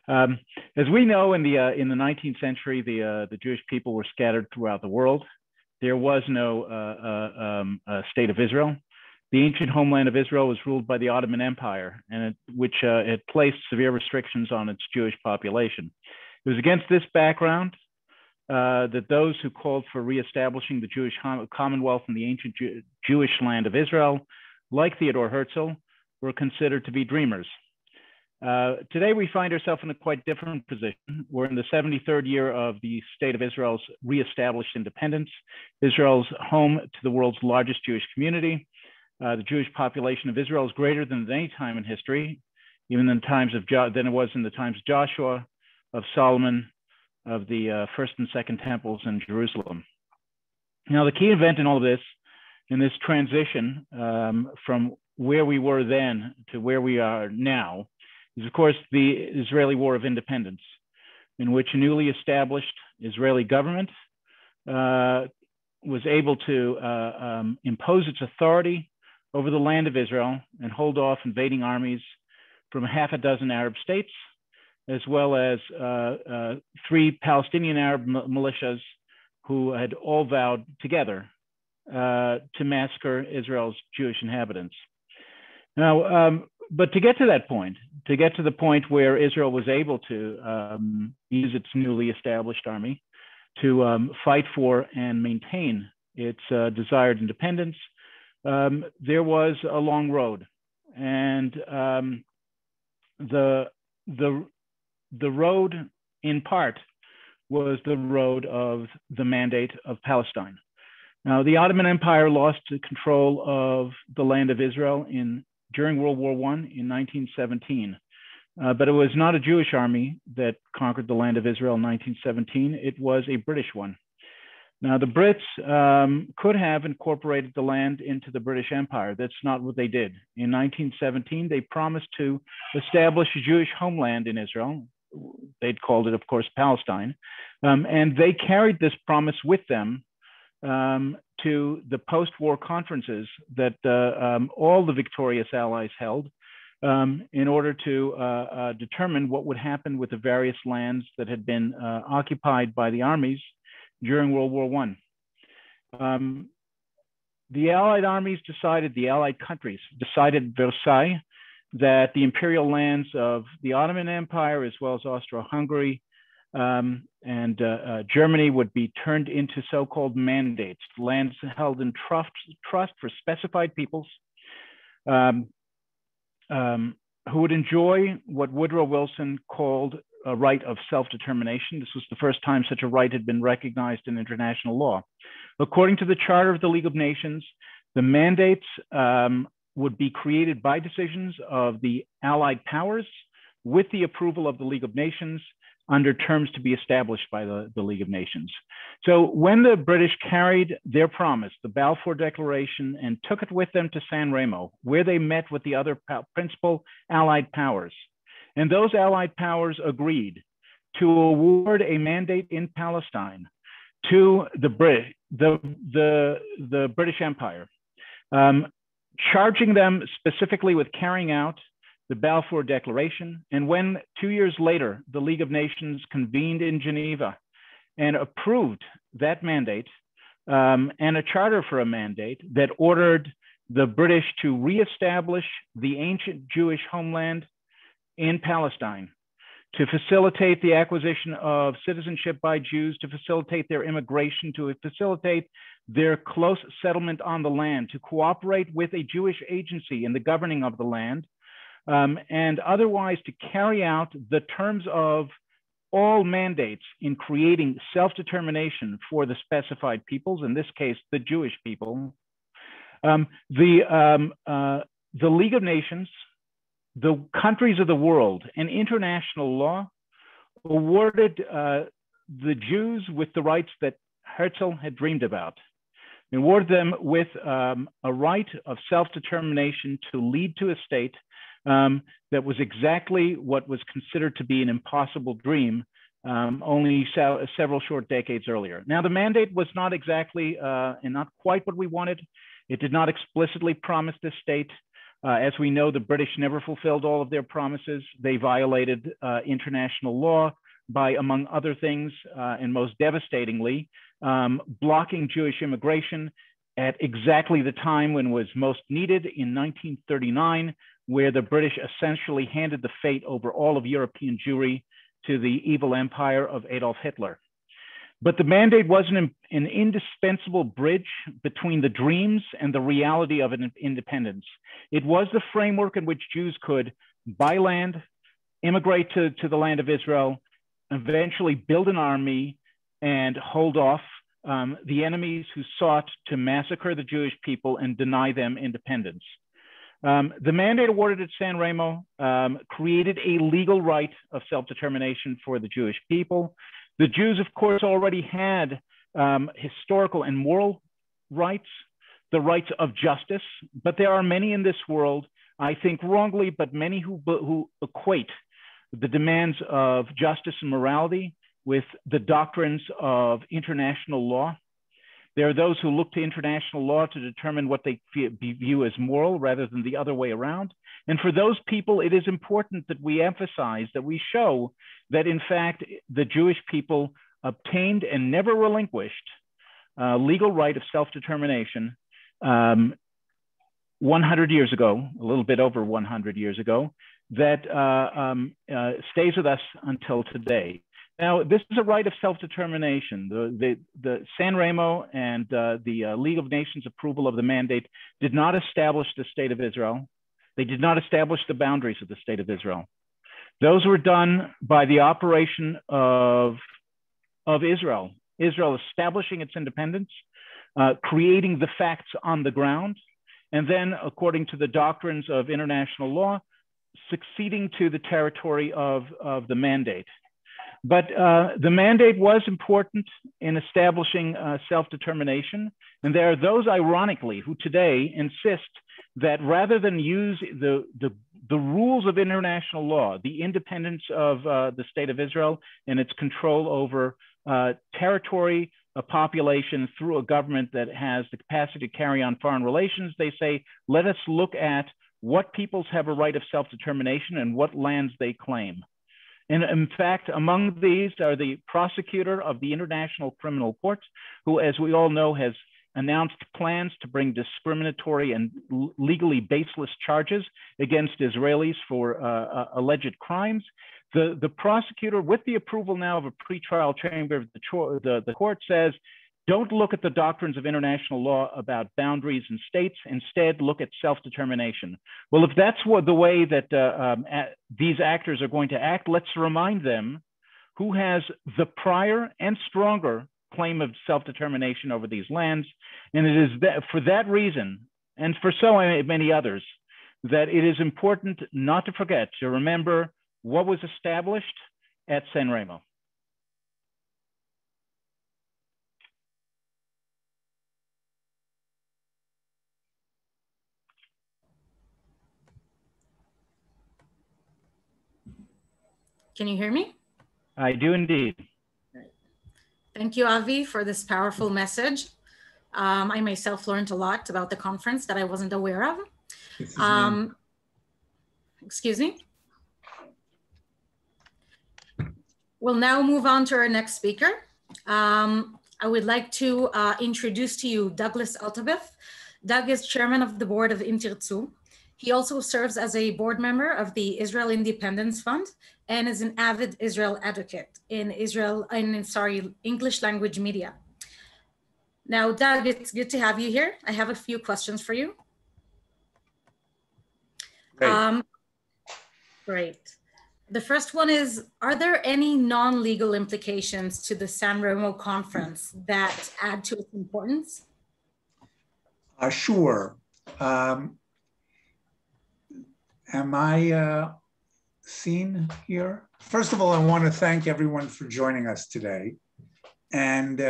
As we know, in the 19th century, the Jewish people were scattered throughout the world. There was no state of Israel. the ancient homeland of Israel was ruled by the Ottoman Empire, and which had placed severe restrictions on its Jewish population. It was against this background that those who called for reestablishing the Jewish Commonwealth in the ancient Jewish land of Israel, like Theodor Herzl, were considered to be dreamers. Today, we find ourselves in a quite different position. We're in the 73rd year of the State of Israel's reestablished independence. Israel's home to the world's largest Jewish community. The Jewish population of Israel is greater than at any time in history, even in times of than it was in the times of Joshua, of Solomon, of the first and second temples in Jerusalem. Now, the key event in all of this, in this transition from where we were then to where we are now, is of course the Israeli War of Independence, in which a newly established Israeli government was able to impose its authority over the land of Israel and hold off invading armies from half a dozen Arab states, as well as 3 Palestinian Arab militias who had all vowed together to massacre Israel's Jewish inhabitants. Now, but to get to that point, to get to the point where Israel was able to use its newly established army to fight for and maintain its desired independence, there was a long road, and the road, in part, was the road of the Mandate of Palestine. Now, the Ottoman Empire lost control of the land of Israel during World War I in 1917, but it was not a Jewish army that conquered the land of Israel in 1917. It was a British one. Now, the Brits could have incorporated the land into the British Empire. That's not what they did. In 1917, they promised to establish a Jewish homeland in Israel. They'd called it, of course, Palestine. And they carried this promise with them to the post-war conferences that all the victorious allies held in order to determine what would happen with the various lands that had been occupied by the armies during World War I. The Allied armies the Allied countries decided at Versailles that the imperial lands of the Ottoman Empire, as well as Austro-Hungary and Germany, would be turned into so-called mandates, lands held in trust for specified peoples who would enjoy what Woodrow Wilson called a right of self-determination. This was the first time such a right had been recognized in international law. According to the Charter of the League of Nations, the mandates would be created by decisions of the Allied powers with the approval of the League of Nations under terms to be established by the League of Nations. So when the British carried their promise, the Balfour Declaration, and took it with them to San Remo, where they met with the other principal Allied powers, and those Allied powers agreed to award a mandate in Palestine to the British Empire, charging them specifically with carrying out the Balfour Declaration. And when 2 years later, the League of Nations convened in Geneva and approved that mandate and a charter for a mandate that ordered the British to reestablish the ancient Jewish homeland in Palestine, to facilitate the acquisition of citizenship by Jews, to facilitate their immigration, to facilitate their close settlement on the land, to cooperate with a Jewish agency in the governing of the land, and otherwise to carry out the terms of all mandates in creating self-determination for the specified peoples, in this case, the Jewish people. The League of Nations, the countries of the world, and international law awarded the Jews with the rights that Herzl had dreamed about, and awarded them with a right of self-determination to lead to a state that was exactly what was considered to be an impossible dream only several short decades earlier. Now, the mandate was not exactly and not quite what we wanted. It did not explicitly promise this state. As we know, the British never fulfilled all of their promises. They violated international law by, among other things, and most devastatingly, blocking Jewish immigration at exactly the time when it was most needed in 1939, where the British essentially handed the fate over all of European Jewry to the evil empire of Adolf Hitler. But the mandate wasn't an indispensable bridge between the dreams and the reality of an independence. It was the framework in which Jews could buy land, immigrate to the land of Israel, eventually build an army, and hold off the enemies who sought to massacre the Jewish people and deny them independence. The mandate awarded at San Remo created a legal right of self-determination for the Jewish people. The Jews, of course, already had historical and moral rights, the rights of justice, but there are many in this world, I think wrongly, but many who equate the demands of justice and morality with the doctrines of international law. There are those who look to international law to determine what they view as moral rather than the other way around. And for those people, it is important that we emphasize, that we show that in fact, the Jewish people obtained and never relinquished legal right of self-determination 100 years ago, a little bit over 100 years ago, that stays with us until today. Now, this is a right of self-determination. The San Remo and the League of Nations approval of the mandate did not establish the state of Israel. They did not establish the boundaries of the state of Israel. Those were done by the operation of Israel. Israel establishing its independence, creating the facts on the ground, and then, according to the doctrines of international law, succeeding to the territory of the mandate. But the mandate was important in establishing self-determination. And there are those, ironically, who today insist that rather than use the rules of international law, the independence of the state of Israel and its control over territory, a population through a government that has the capacity to carry on foreign relations, they say, let us look at what peoples have a right of self-determination and what lands they claim. And in fact, among these are the prosecutor of the International Criminal Court, who, as we all know, has announced plans to bring discriminatory and legally baseless charges against Israelis for alleged crimes. The prosecutor, with the approval now of a pretrial chamber of the court, says, don't look at the doctrines of international law about boundaries and states, instead look at self-determination. Well, if that's the way that these actors are going to act, let's remind them who has the prior and stronger claim of self-determination over these lands. And it is for that reason, and for so many others, that it is important not to forget to remember what was established at San Remo. Can you hear me? I do indeed. Thank you, Avi, for this powerful message. I myself learned a lot about the conference that I wasn't aware of. Excuse me. We'll now move on to our next speaker. I would like to introduce to you Douglas Altabef. Doug is chairman of the board of Tirtzu. He also serves as a board member of the Israel Independence Fund and is an avid Israel advocate in English language media. Now, Doug, it's good to have you here. I have a few questions for you. Great. The first one is, are there any non-legal implications to the San Remo conference that add to its importance? Sure. Am I seen here? First of all, I want to thank everyone for joining us today. And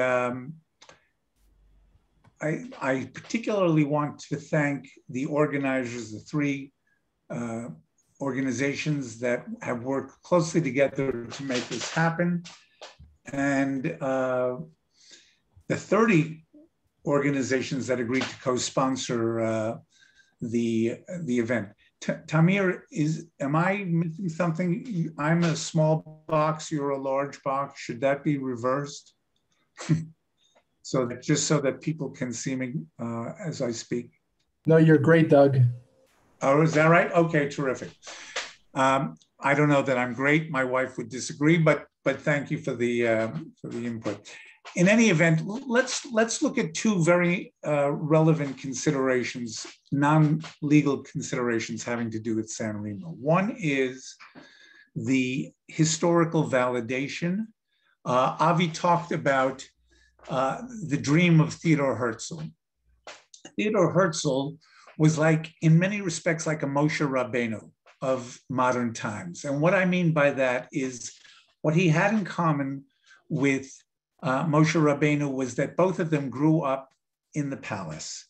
I particularly want to thank the organizers, the three organizations that have worked closely together to make this happen. And the 30 organizations that agreed to co-sponsor the event. Tamir, am I missing something? I'm a small box, you're a large box. Should that be reversed? So that, just so that people can see me as I speak. No, you're great, Doug. Oh, is that right? Okay, terrific. I don't know that I'm great. My wife would disagree, but thank you for the input. In any event, let's look at two very relevant considerations, non-legal considerations having to do with San Remo. One is the historical validation. Avi talked about the dream of Theodor Herzl. Theodor Herzl was like, in many respects, like a Moshe Rabbeinu of modern times. And what I mean by that is what he had in common with Moshe Rabbeinu was that both of them grew up in the palace.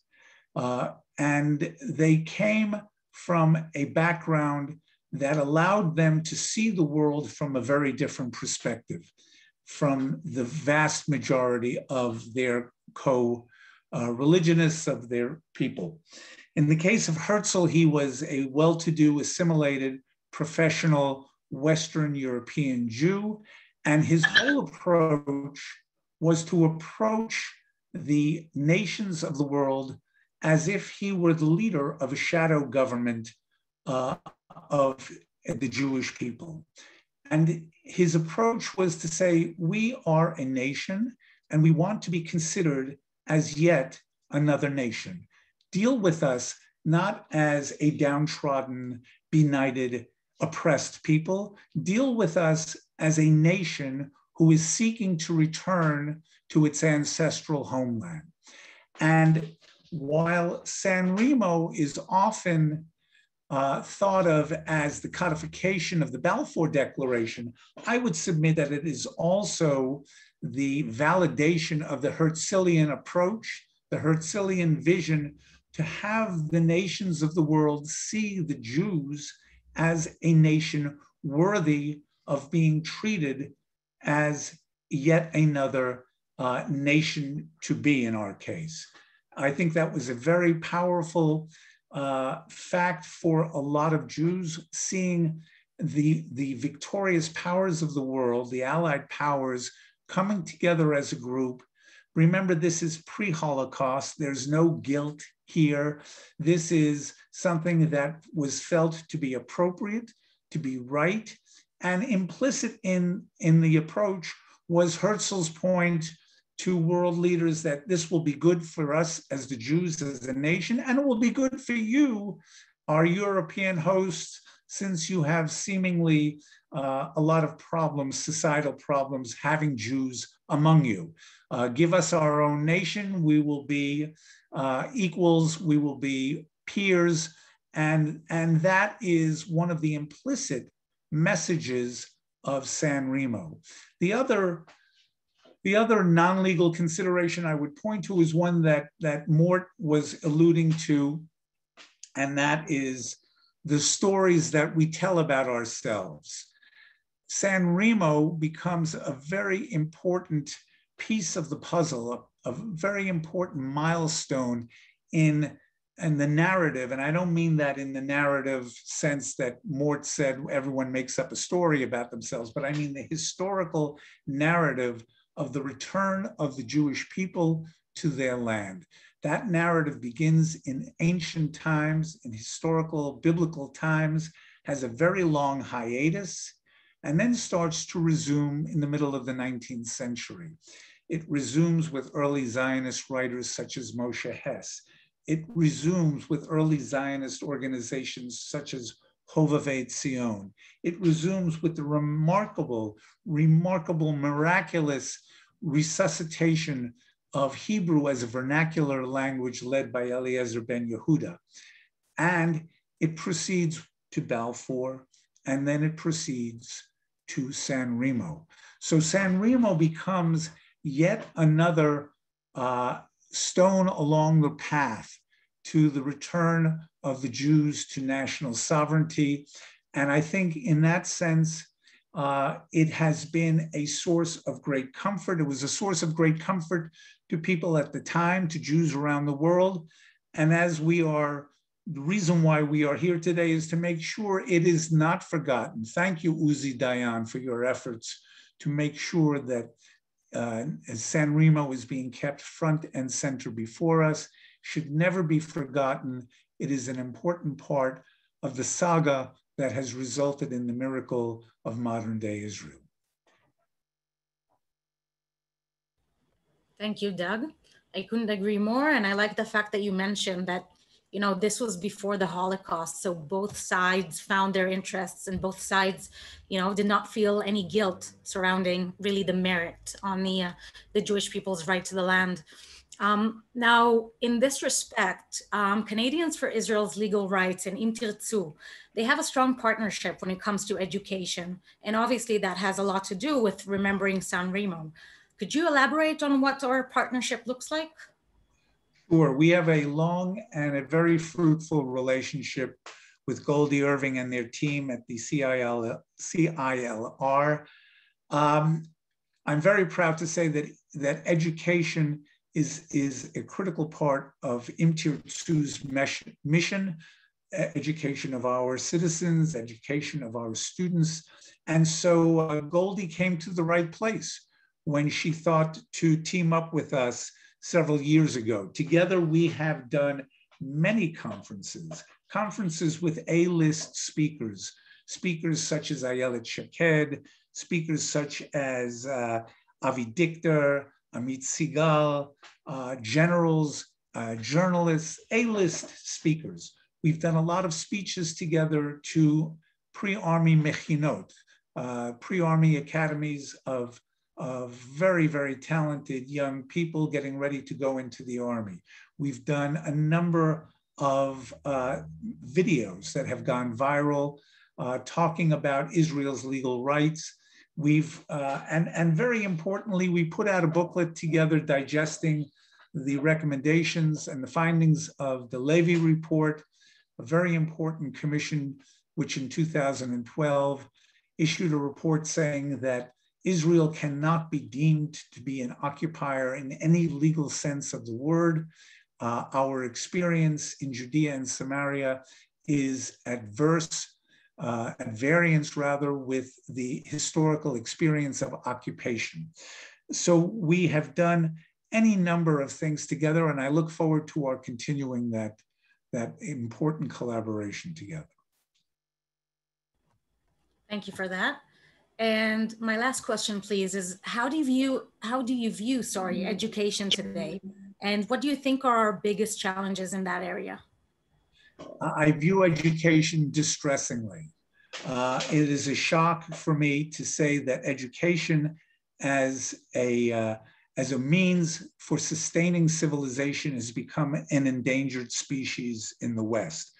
And they came from a background that allowed them to see the world from a very different perspective from the vast majority of their co-religionists, of their people. In the case of Herzl, he was a well-to-do, assimilated, professional Western European Jew, and his whole approach was to approach the nations of the world as if he were the leader of a shadow government of the Jewish people. And his approach was to say, we are a nation, and we want to be considered as yet another nation. Deal with us not as a downtrodden, benighted, oppressed people. Deal with us as a nation who is seeking to return to its ancestral homeland. And while San Remo is often thought of as the codification of the Balfour Declaration, I would submit that it is also the validation of the Herzlian approach, the Herzlian vision to have the nations of the world see the Jews as a nation worthy of being treated as yet another nation to be in our case. I think that was a very powerful fact for a lot of Jews, seeing the victorious powers of the world, the Allied powers, coming together as a group. Remember, this is pre-Holocaust. There's no guilt here. This is something that was felt to be appropriate, to be right, and implicit in the approach was Herzl's point to world leaders that this will be good for us as the Jews, as a nation, and it will be good for you, our European hosts, since you have seemingly a lot of problems, societal problems, having Jews among you. Give us our own nation, we will be equals, we will be peers, and that is one of the implicit messages of San Remo. The other non-legal consideration I would point to is one that Mort was alluding to, and that is the stories that we tell about ourselves. San Remo becomes a very important piece of the puzzle, a very important milestone in the narrative. And I don't mean that in the narrative sense that Mort said everyone makes up a story about themselves, but I mean the historical narrative of the return of the Jewish people to their land. That narrative begins in ancient times, in historical, biblical times, has a very long hiatus, and then starts to resume in the middle of the 19th century. It resumes with early Zionist writers such as Moshe Hess. It resumes with early Zionist organizations such as Hovevei Tzion. It resumes with the remarkable, miraculous resuscitation of Hebrew as a vernacular language led by Eliezer ben Yehuda. And it proceeds to Balfour, and then it proceeds to San Remo. So San Remo becomes yet another stone along the path to the return of the Jews to national sovereignty. And I think in that sense, it has been a source of great comfort. It was a source of great comfort to people at the time, to Jews around the world. And as we are, the reason why we are here today is to make sure it is not forgotten. Thank you, Uzi Dayan, for your efforts to make sure that San Remo is being kept front and center before us, should never be forgotten. It is an important part of the saga that has resulted in the miracle of modern day Israel. Thank you, Doug. I couldn't agree more. And I like the fact that you mentioned that, you know, this was before the Holocaust. So both sides found their interests and both sides, you know, did not feel any guilt surrounding really the merit on the Jewish people's right to the land. Now, in this respect, Canadians for Israel's Legal Rights and Tirtzu, they have a strong partnership when it comes to education. And obviously that has a lot to do with remembering San Remo. Could you elaborate on what our partnership looks like? Sure. We have a long and a very fruitful relationship with Goldie Irving and their team at the CILR. I'm very proud to say that education is a critical part of Tirtzu's mission, education of our citizens, education of our students. And so Goldie came to the right place when she thought to team up with us several years ago. Together, we have done many conferences with A-list speakers such as Ayelet Shaked, speakers such as Avi Dichter, Amit Sigal, generals, journalists, A-list speakers. We've done a lot of speeches together to pre-army mechinot, pre-army academies of very, very talented young people getting ready to go into the army. We've done a number of videos that have gone viral talking about Israel's legal rights. We've, and very importantly, we put out a booklet together digesting the recommendations and the findings of the Levy report, a very important commission, which in 2012 issued a report saying that Israel cannot be deemed to be an occupier in any legal sense of the word. Our experience in Judea and Samaria is at variance rather with the historical experience of occupation. So we have done any number of things together, and I look forward to our continuing that important collaboration together. Thank you for that. And my last question, please, is how do you view education today? And what do you think are our biggest challenges in that area? I view education distressingly. It is a shock for me to say that education as a means for sustaining civilization has become an endangered species in the West.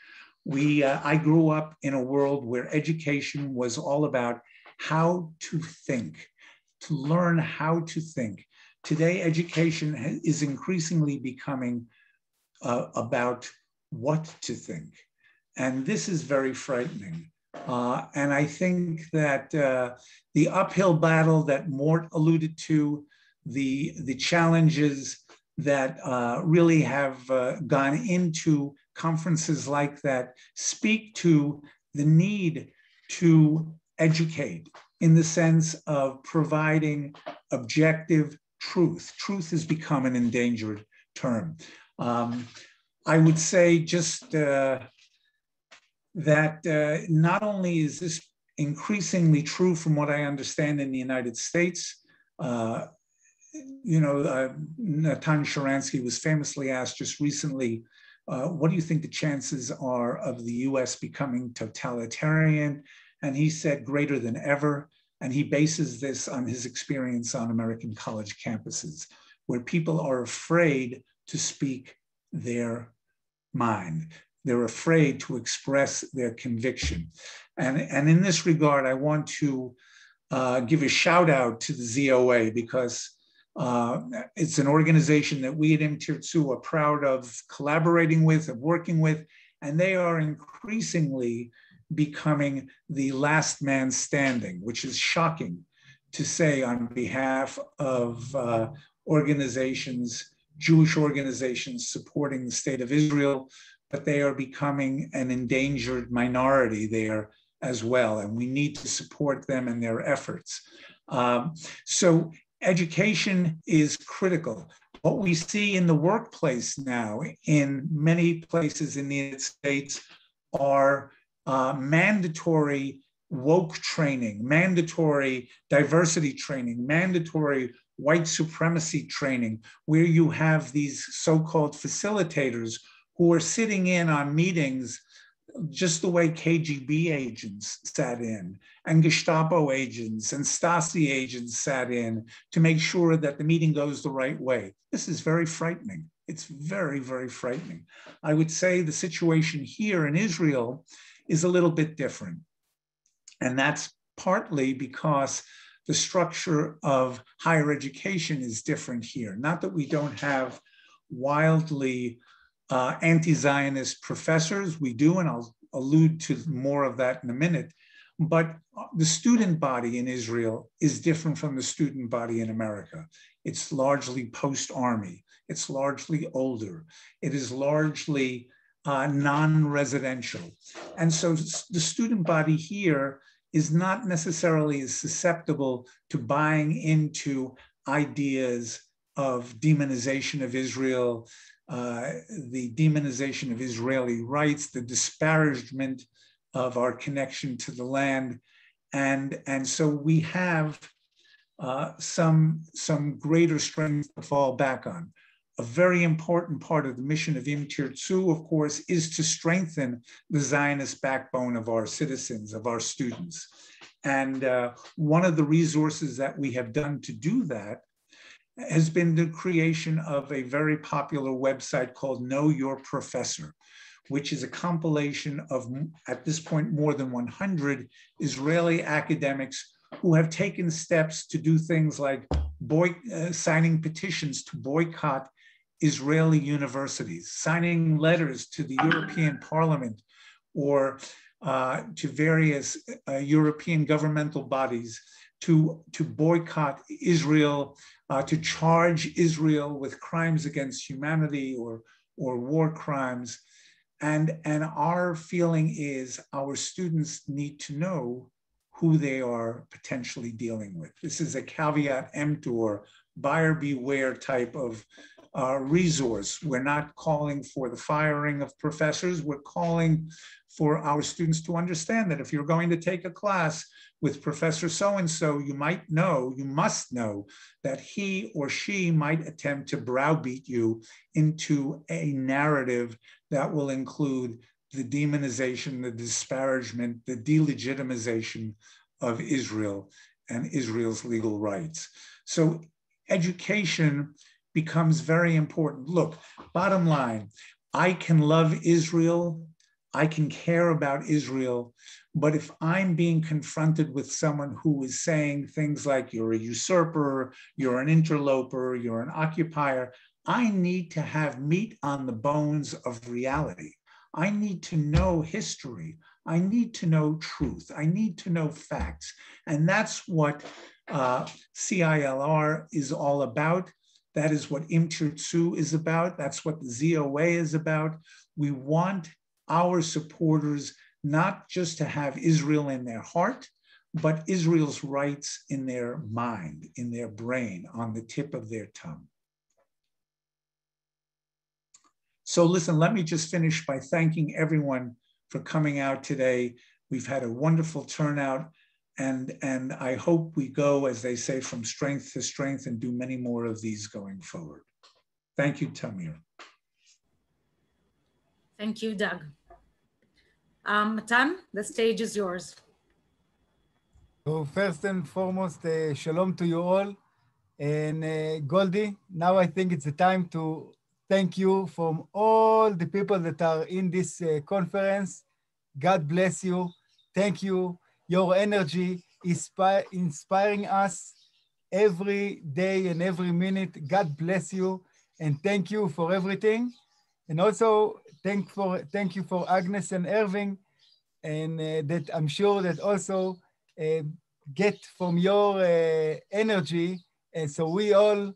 I grew up in a world where education was all about how to think, to learn how to think. Today, education is increasingly becoming about what to think. And this is very frightening. And I think that the uphill battle that Mort alluded to, the challenges that really have gone into conferences like that speak to the need to educate in the sense of providing objective truth. Truth has become an endangered term. I would say just that not only is this increasingly true from what I understand in the United States, Natan Sharansky was famously asked just recently, what do you think the chances are of the US becoming totalitarian? And he said greater than ever. And he bases this on his experience on American college campuses, where people are afraid to speak their mind. They're afraid to express their conviction. And in this regard, I want to give a shout out to the ZOA because it's an organization that we at Tirtzu are proud of collaborating with, of working with, and they are increasingly becoming the last man standing, which is shocking to say on behalf of organizations, Jewish organizations supporting the state of Israel, but they are becoming an endangered minority there as well, and we need to support them in their efforts. So education is critical. What we see in the workplace now in many places in the United States are mandatory woke training, mandatory diversity training, mandatory white supremacy training, where you have these so-called facilitators who are sitting in on meetings just the way KGB agents sat in, and Gestapo agents and Stasi agents sat in to make sure that the meeting goes the right way. This is very frightening. It's very, very frightening. I would say the situation here in Israel is a little bit different. And that's partly because the structure of higher education is different here. Not that we don't have wildly anti-Zionist professors, we do, and I'll allude to more of that in a minute, but the student body in Israel is different from the student body in America. It's largely post-army, it's largely older, it is largely non-residential. And so the student body here is not necessarily as susceptible to buying into ideas of demonization of Israel, the demonization of Israeli rights, the disparagement of our connection to the land. And so we have some greater strength to fall back on. A very important part of the mission of Tirtzu, of course, is to strengthen the Zionist backbone of our citizens, of our students. And one of the resources that we have done to do that has been the creation of a very popular website called Know Your Professor, which is a compilation of, at this point, more than 100 Israeli academics who have taken steps to do things like signing petitions to boycott Israeli universities, signing letters to the European Parliament or to various European governmental bodies to boycott Israel, to charge Israel with crimes against humanity or war crimes. And our feeling is our students need to know who they are potentially dealing with. This is a caveat emptor, buyer beware type of resource. We're not calling for the firing of professors. We're calling for our students to understand that if you're going to take a class with Professor so-and-so, you must know that he or she might attempt to browbeat you into a narrative that will include the demonization, the disparagement, the delegitimization of Israel and Israel's legal rights. So education becomes very important. Look, bottom line, I can love Israel, I can care about Israel, but if I'm being confronted with someone who is saying things like you're a usurper, you're an interloper, you're an occupier, I need to have meat on the bones of reality. I need to know history. I need to know truth. I need to know facts. And that's what CILR is all about. That is what Tirtzu is about. That's what the ZOA is about. We want our supporters not just to have Israel in their heart, but Israel's rights in their mind, in their brain, on the tip of their tongue. So listen, let me just finish by thanking everyone for coming out today. We've had a wonderful turnout, and I hope we go, as they say, from strength to strength and do many more of these going forward. Thank you, Tamir. Thank you, Doug. Matan, the stage is yours. So first and foremost, shalom to you all. And Goldie, now I think it's the time to thank you from all the people that are in this conference. God bless you. Thank you. Your energy is inspiring us every day and every minute. God bless you. And thank you for everything. And also thank you for Agnes and Irving, and that I'm sure that also get from your energy. And so we are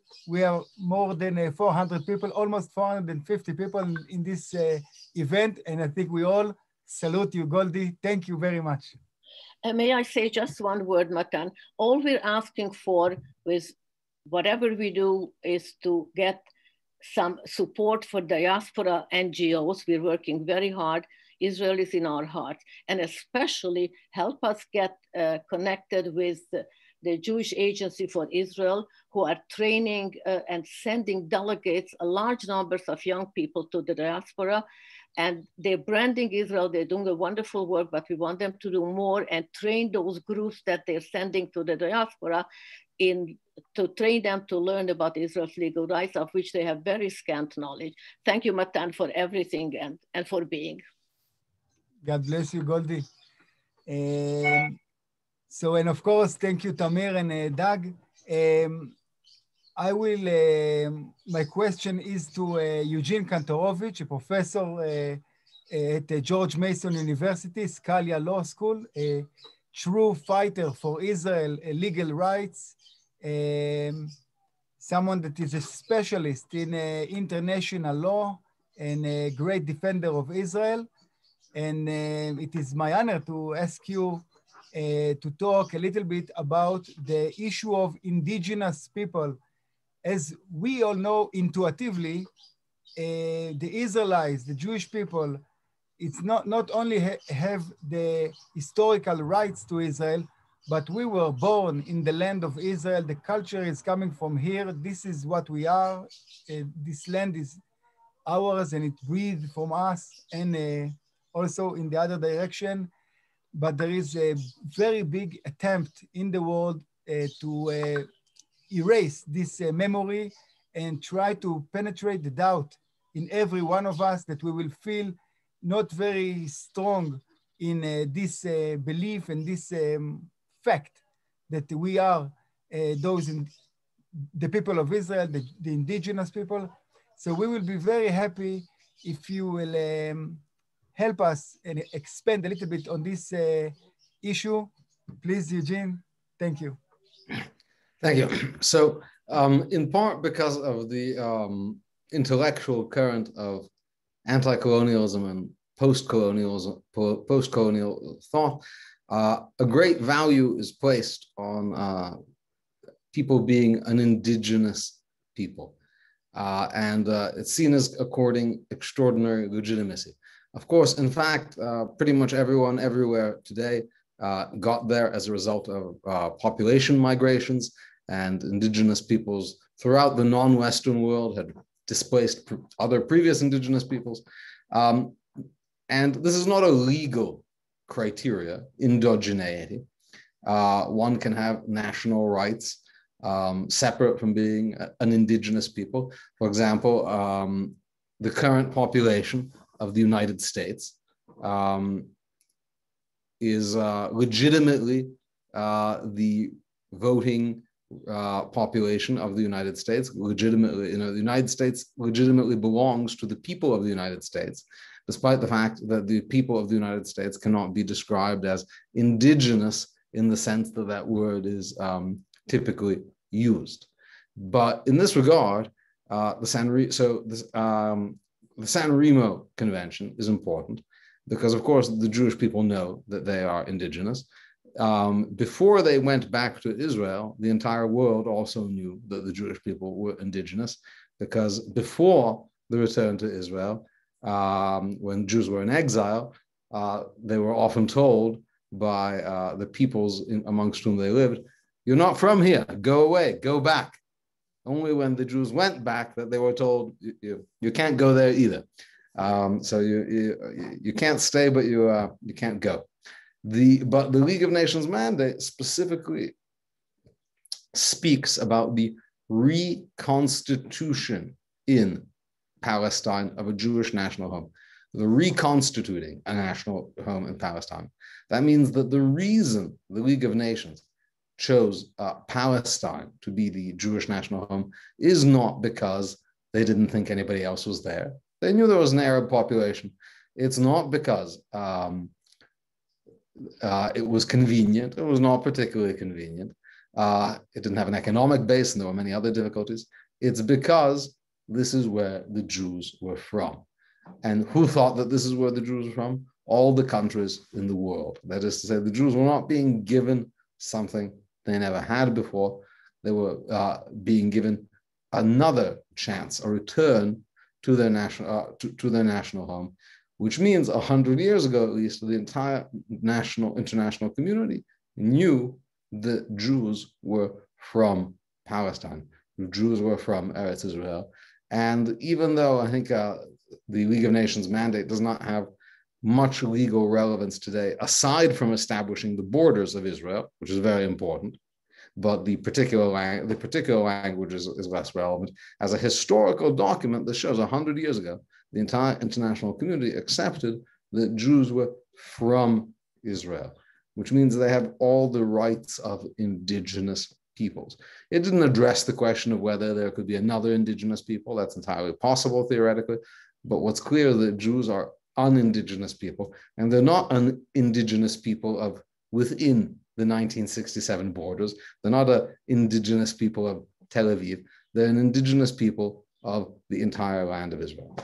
more than 400 people, almost 450 people in this event. And I think we all salute you, Goldie. Thank you very much. May I say just one word, Matan? All we're asking for with whatever we do is to get some support for diaspora NGOs. We're working very hard. Israel is in our hearts, and especially help us get connected with the Jewish Agency for Israel, who are training and sending delegates, large numbers of young people to the diaspora. And they're branding Israel, they're doing a wonderful work, but we want them to do more and train those groups that they're sending to the diaspora to train them to learn about Israel's legal rights, of which they have very scant knowledge. Thank you, Matan, for everything and for being. God bless you, Goldie. And of course, thank you, Tamir and Doug. My question is to Eugene Kontorovich, a professor at George Mason University, Scalia Law School, a true fighter for Israel legal rights, someone that is a specialist in international law and a great defender of Israel. And it is my honor to ask you to talk a little bit about the issue of indigenous people. As we all know intuitively, the Israelites, the Jewish people, it's not only have the historical rights to Israel, but we were born in the land of Israel. The culture is coming from here. This is what we are. This land is ours and it breathes from us, and also in the other direction. But there is a very big attempt in the world to erase this memory and try to penetrate the doubt in every one of us, that we will feel not very strong in this belief and this fact that we are the people of Israel, the indigenous people. So we will be very happy if you will help us and expand a little bit on this issue. Please, Eugene, thank you. Thank you. So in part because of the intellectual current of anti-colonialism and post-colonial thought, a great value is placed on people being an indigenous people. And it's seen as according extraordinary legitimacy. Of course, in fact, pretty much everyone everywhere today got there as a result of population migrations, and indigenous peoples throughout the non-Western world had displaced other previous indigenous peoples. And this is not a legal criteria, indigeneity. One can have national rights separate from being an indigenous people. For example, the current population of the United States is legitimately the voting population of the United States. Legitimately, the United States legitimately belongs to the people of the United States, despite the fact that the people of the United States cannot be described as indigenous in the sense that that word is typically used. But in this regard, the San Remo Convention is important because, of course, the Jewish people know that they are indigenous. Before they went back to Israel, the entire world also knew that the Jewish people were indigenous, because before the return to Israel, when Jews were in exile, they were often told by the peoples amongst whom they lived, "You're not from here, go away, go back." Only when the Jews went back that they were told, you can't go there either. So you can't stay, but you can't go. But the League of Nations mandate specifically speaks about the reconstitution in Palestine of a Jewish national home, the reconstituting a national home in Palestine. That means that the reason the League of Nations chose Palestine to be the Jewish national home is not because they didn't think anybody else was there. They knew there was an Arab population. It's not because it was convenient. It was not particularly convenient. It didn't have an economic base, and there were many other difficulties. It's because this is where the Jews were from. And who thought that this is where the Jews were from? All the countries in the world. That is to say, the Jews were not being given something they never had before. they were being given another chance, a return to their national home, which means 100 years ago, at least, the entire international community knew that Jews were from Palestine. Jews were from Eretz Israel. And even though I think the League of Nations mandate does not have much legal relevance today, aside from establishing the borders of Israel, which is very important, but the particular language is less relevant. As a historical document that shows 100 years ago, the entire international community accepted that Jews were from Israel, which means they have all the rights of indigenous peoples. It didn't address the question of whether there could be another indigenous people. That's entirely possible theoretically, but what's clear is that Jews are un-indigenous people, and they're not an indigenous people of within the 1967 borders. They're not an indigenous people of Tel Aviv. They're an indigenous people of the entire land of Israel.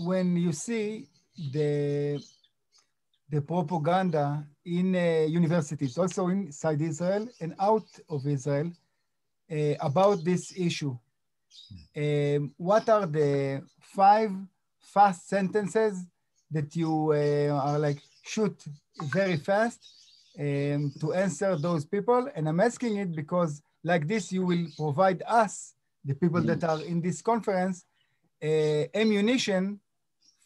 When you see the propaganda in universities, also inside Israel and out of Israel, about this issue, what are the 5 fast sentences that you are like, shoot very fast to answer those people? And I'm asking it because like this, you will provide us, the people that are in this conference, ammunition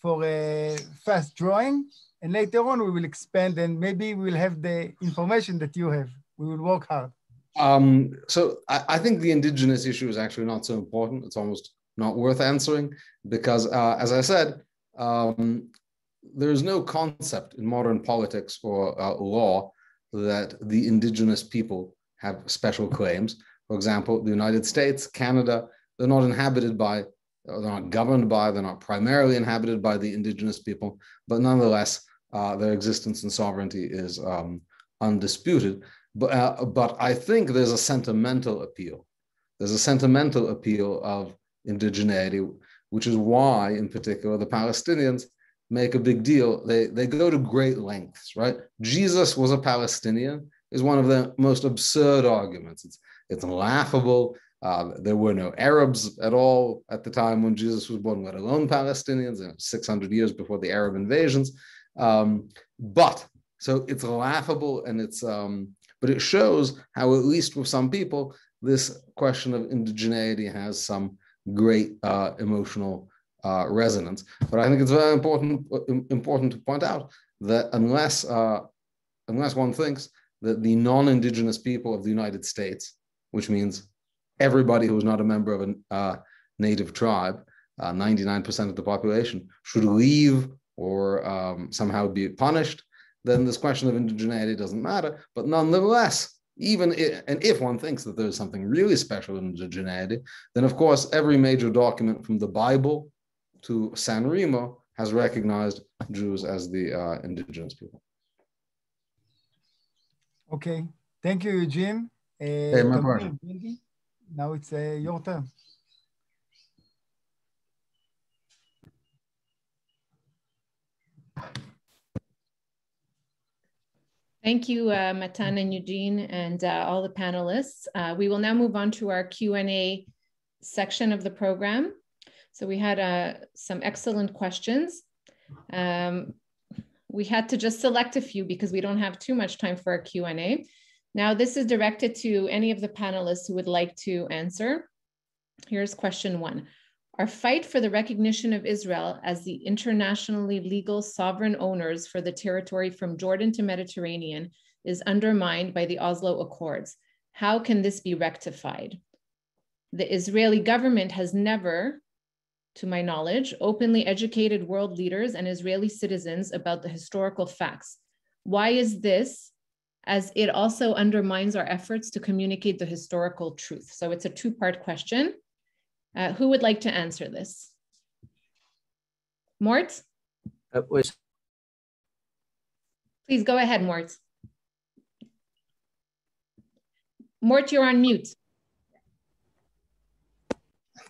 for a fast drawing, and later on we will expand and maybe we will have the information that you have. We will work hard. So I think the indigenous issue is actually not so important. It's almost not worth answering because, as I said, there is no concept in modern politics or law that the indigenous people have special claims. For example, the United States, Canada, they're not inhabited by, they're not governed by, they're not primarily inhabited by the indigenous people, but nonetheless, their existence and sovereignty is undisputed. But I think there's a sentimental appeal. There's a sentimental appeal of indigeneity, which is why, in particular, the Palestinians make a big deal. They go to great lengths, right? Jesus was a Palestinian is one of the most absurd arguments. It's laughable. There were no Arabs at all at the time when Jesus was born, let alone Palestinians, 600 years before the Arab invasions. So it's laughable, and but it shows how, at least with some people, this question of indigeneity has some great emotional resonance. But I think it's very important to point out that unless one thinks that the non-indigenous people of the United States, which means everybody who is not a member of a native tribe, 99% of the population, should leave or somehow be punished, then this question of indigeneity doesn't matter. But nonetheless, if one thinks that there's something really special in indigeneity, then of course every major document from the Bible to San Remo has recognized Jews as the indigenous people. Okay, thank you, Eugene. Hey, my pleasure. Now it's your turn. Thank you, Matan and Eugene, and all the panelists. We will now move on to our Q&A section of the program. So we had some excellent questions. We had to just select a few because we don't have too much time for our Q&A. Now, this is directed to any of the panelists who would like to answer. Here's question 1. Our fight for the recognition of Israel as the internationally legal sovereign owners for the territory from Jordan to Mediterranean is undermined by the Oslo Accords. How can this be rectified? The Israeli government has never, to my knowledge, openly educated world leaders and Israeli citizens about the historical facts. Why is this? As it also undermines our efforts to communicate the historical truth. So it's a 2-part question. Who would like to answer this? Mort? Please go ahead, Mort. Mort, you're on mute.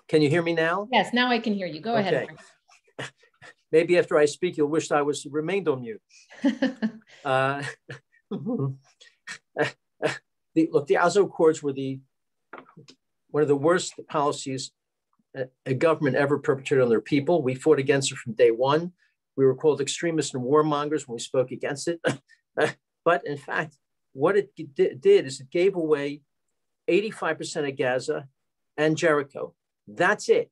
Can you hear me now? Yes, now I can hear you. Go ahead. Mort. maybe after I speak, you'll wish I remained on mute. Look, the Azo Accords were one of the worst policies a government ever perpetrated on their people. We fought against it from day one. We were called extremists and warmongers when we spoke against it. But in fact, what it did is it gave away 85% of Gaza and Jericho. That's it.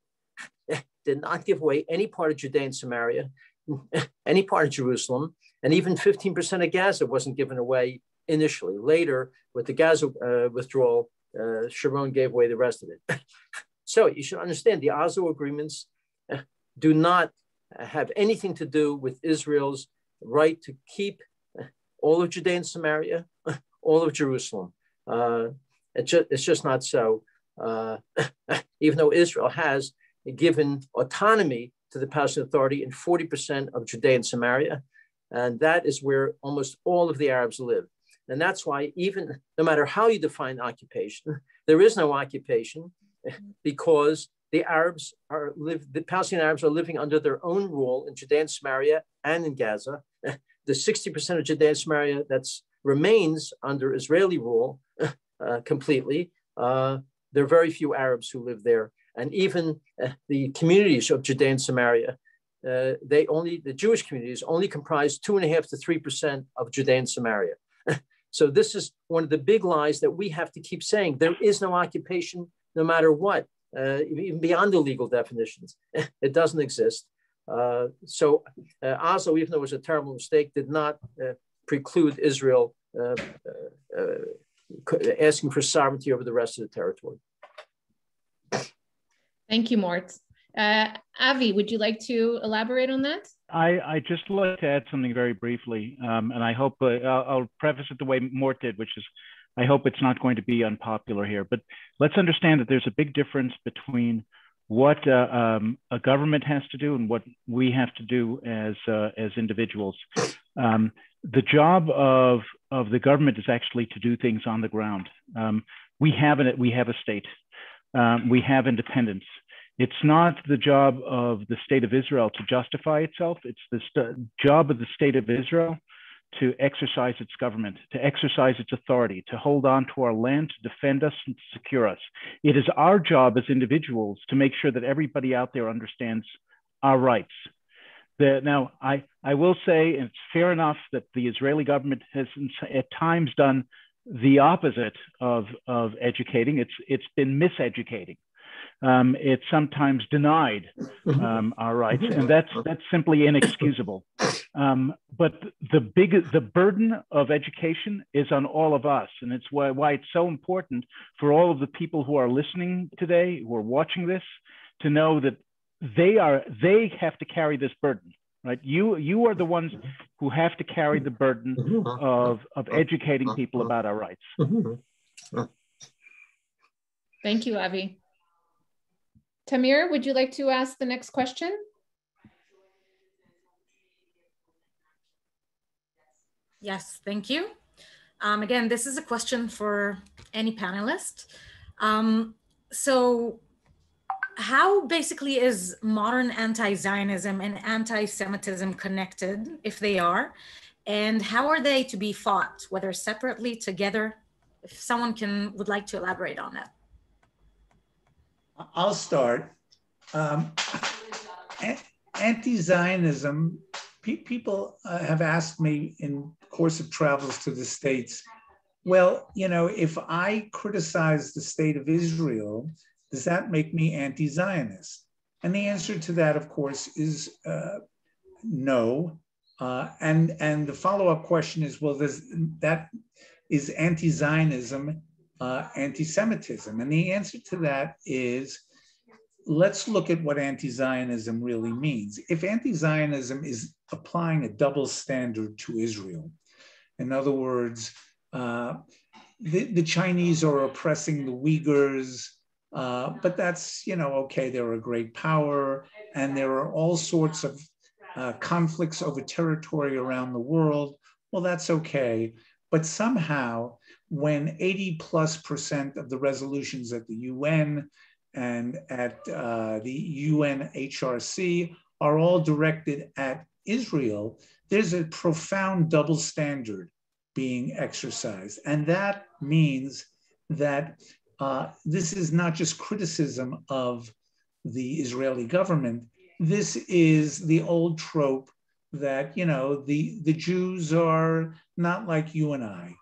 Did not give away any part of Judea and Samaria, any part of Jerusalem, and even 15% of Gaza wasn't given away initially. Later, with the Gaza withdrawal, Sharon gave away the rest of it. So you should understand the Oslo agreements do not have anything to do with Israel's right to keep all of Judea and Samaria, all of Jerusalem. It's just not so. Even though Israel has given autonomy to the Palestinian Authority in 40% of Judea and Samaria, and that is where almost all of the Arabs live. And that's why even no matter how you define occupation, there is no occupation because the Palestinian Arabs are living under their own rule in Judea and Samaria and in Gaza. The 60% of Judea and Samaria that remains under Israeli rule completely, there are very few Arabs who live there. And even the communities of Judea and Samaria, the Jewish communities only comprise 2.5% to 3% of Judea and Samaria. So this is one of the big lies that we have to keep saying. There is no occupation, no matter what, even beyond the legal definitions. It doesn't exist. So Oslo, even though it was a terrible mistake, did not preclude Israel asking for sovereignty over the rest of the territory. Thank you, Mort. Avi, would you like to elaborate on that? I just like to add something very briefly, and I hope I'll preface it the way Mort did, which is I hope it's not going to be unpopular here. But let's understand that there's a big difference between what a government has to do and what we have to do as individuals. The job of the government is actually to do things on the ground. We have a state. We have independence. It's not the job of the state of Israel to justify itself. It's the job of the state of Israel to exercise its government, to exercise its authority, to hold on to our land, to defend us and to secure us. It is our job as individuals to make sure that everybody out there understands our rights. Now, I will say, it's fair enough that the Israeli government has at times done the opposite of educating. It's been miseducating. It's sometimes denied our rights, and that's simply inexcusable. But the burden of education is on all of us, and it's why it's so important for all of the people who are listening today, who are watching this, to know that they have to carry this burden. Right? You are the ones who have to carry the burden of educating people about our rights. Thank you, Avi. Tamir, would you like to ask the next question? Yes, thank you. Again, this is a question for any panelist. So how basically is modern anti-Zionism and anti-Semitism connected, if they are? And how are they to be fought, whether separately, together? If someone would like to elaborate on that. I'll start. Anti-Zionism, people have asked me in the course of travels to the States, well, if I criticize the state of Israel, does that make me anti-Zionist? And the answer to that, of course, is no. And the follow-up question is, well, is anti-Zionism anti-Semitism? And the answer to that is, let's look at what anti-Zionism really means. If anti-Zionism is applying a double standard to Israel, in other words, the Chinese are oppressing the Uyghurs, but that's, okay, they're a great power, and there are all sorts of conflicts over territory around the world. Well, that's okay. But somehow, when 80+% of the resolutions at the UN and at the UNHRC are all directed at Israel, there's a profound double standard being exercised. And that means that this is not just criticism of the Israeli government. This is the old trope that, you know, the Jews are not like you and I,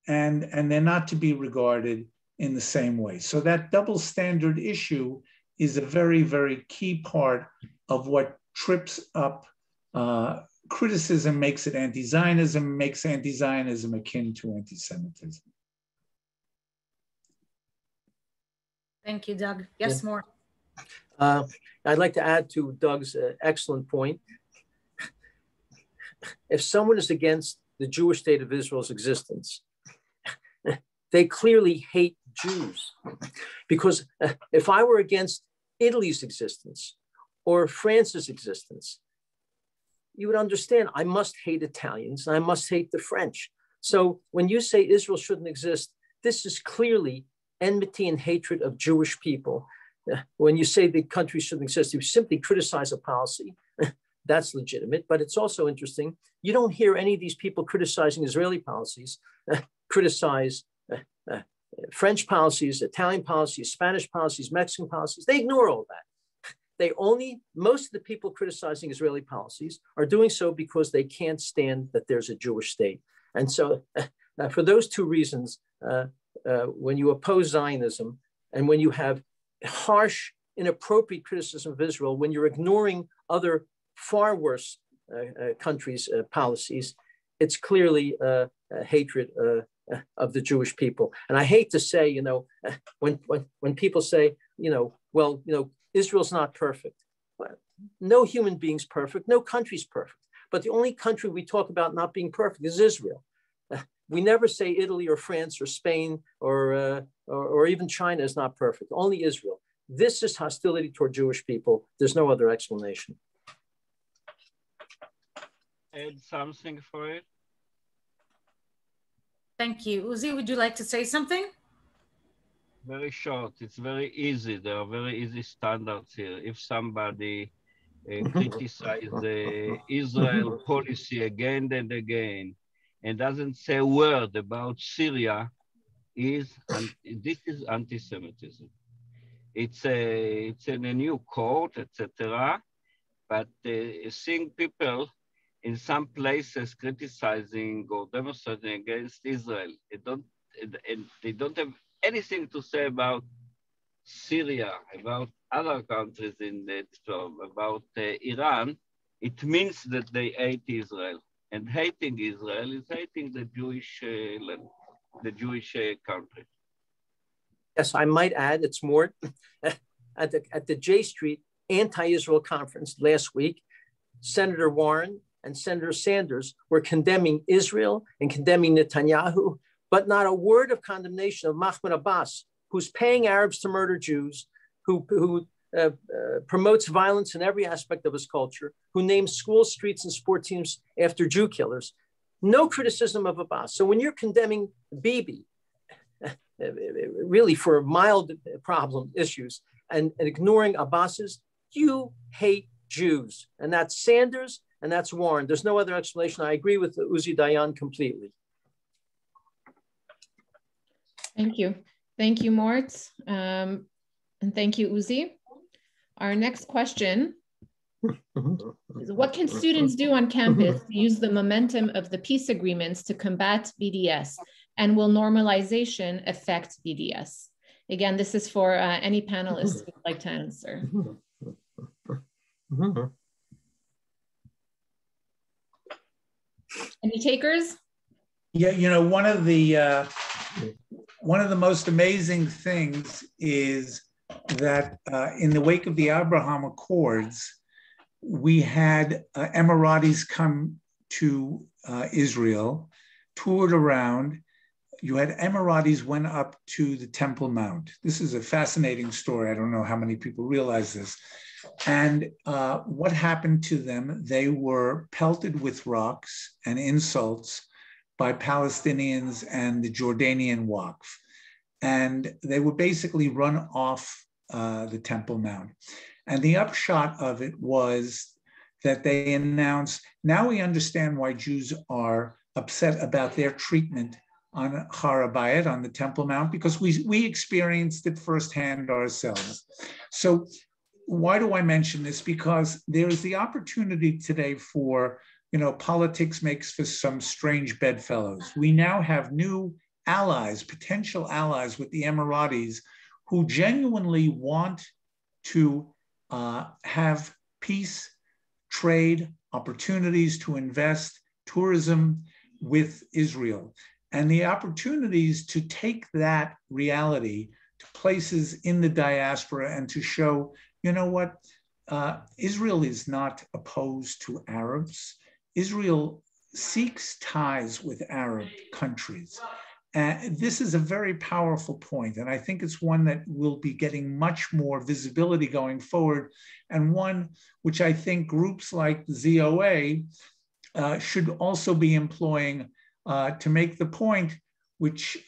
and they're not to be regarded in the same way. So that double standard issue is a very, very key part of what trips up criticism, makes it anti-Zionism, makes anti-Zionism akin to anti-Semitism. Thank you, Doug. Yes, Yeah. Mort. I'd like to add to Doug's excellent point. If someone is against the Jewish state of Israel's existence, they clearly hate Jews. Because if I were against Italy's existence or France's existence, you would understand I must hate Italians and I must hate the French. So when you say Israel shouldn't exist, this is clearly enmity and hatred of Jewish people. When you say the country shouldn't exist, you simply criticize a policy. That's legitimate, but it's also interesting. You don't hear any of these people criticizing Israeli policies, criticize French policies, Italian policies, Spanish policies, Mexican policies. They ignore all that. Most of the people criticizing Israeli policies are doing so because they can't stand that there's a Jewish state. And so for those two reasons, when you oppose Zionism and when you have harsh, inappropriate criticism of Israel, when you're ignoring other far worse countries' policies, it's clearly hatred of the Jewish people. And I hate to say, you know, when people say, you know, well, you know, Israel's not perfect. No human being's perfect. No country's perfect. But the only country we talk about not being perfect is Israel. We never say Italy or France or Spain or even China is not perfect. Only Israel. This is hostility toward Jewish people. There's no other explanation. Add something for it? Thank you. Uzi, would you like to say something? Very short. It's very easy. There are very easy standards here. If somebody criticizes the Israel policy again and again and doesn't say a word about Syria, this is anti-Semitism. It's in a new court, etc. But seeing people in some places criticizing or demonstrating against Israel, they don't have anything to say about Syria, about other countries in about Iran, it means that they hate Israel. And hating Israel is hating the Jewish land, the Jewish country. Yes, I might add, it's more at the J Street anti-Israel conference last week, Senator Warren and Senator Sanders were condemning Israel and condemning Netanyahu, but not a word of condemnation of Mahmoud Abbas, who's paying Arabs to murder Jews, who promotes violence in every aspect of his culture, who names schools, streets, and sport teams after Jew killers. No criticism of Abbas. So when you're condemning Bibi, really for mild problem issues, and ignoring Abbas's, you hate Jews. And that's Sanders and that's Warren. There's no other explanation. I agree with Uzi Dayan completely. Thank you. Thank you, Mort. And thank you, Uzi. Our next question is, what can students do on campus to use the momentum of the peace agreements to combat BDS? And will normalization affect BDS? Again, this is for any panelists who would like to answer. Any takers? Yeah, you know, one of the most amazing things is that in the wake of the Abraham Accords, we had Emiratis come to Israel, toured around. You had Emiratis went up to the Temple Mount. This is a fascinating story. I don't know how many people realize this. And what happened to them? They were pelted with rocks and insults by Palestinians and the Jordanian Waqf. And they were basically run off the Temple Mount. And the upshot of it was that they announced, now we understand why Jews are upset about their treatment on Har HaBayit, on the Temple Mount, because we experienced it firsthand ourselves. So why do I mention this? Because there is the opportunity today for, politics makes for some strange bedfellows. We now have new allies, potential allies with the Emiratis who genuinely want to have peace, trade, opportunities to invest, tourism with Israel. And the opportunities to take that reality to places in the diaspora and to show, Israel is not opposed to Arabs. Israel seeks ties with Arab countries. This is a very powerful point, and I think it's one that will be getting much more visibility going forward, and one which I think groups like the ZOA should also be employing to make the point which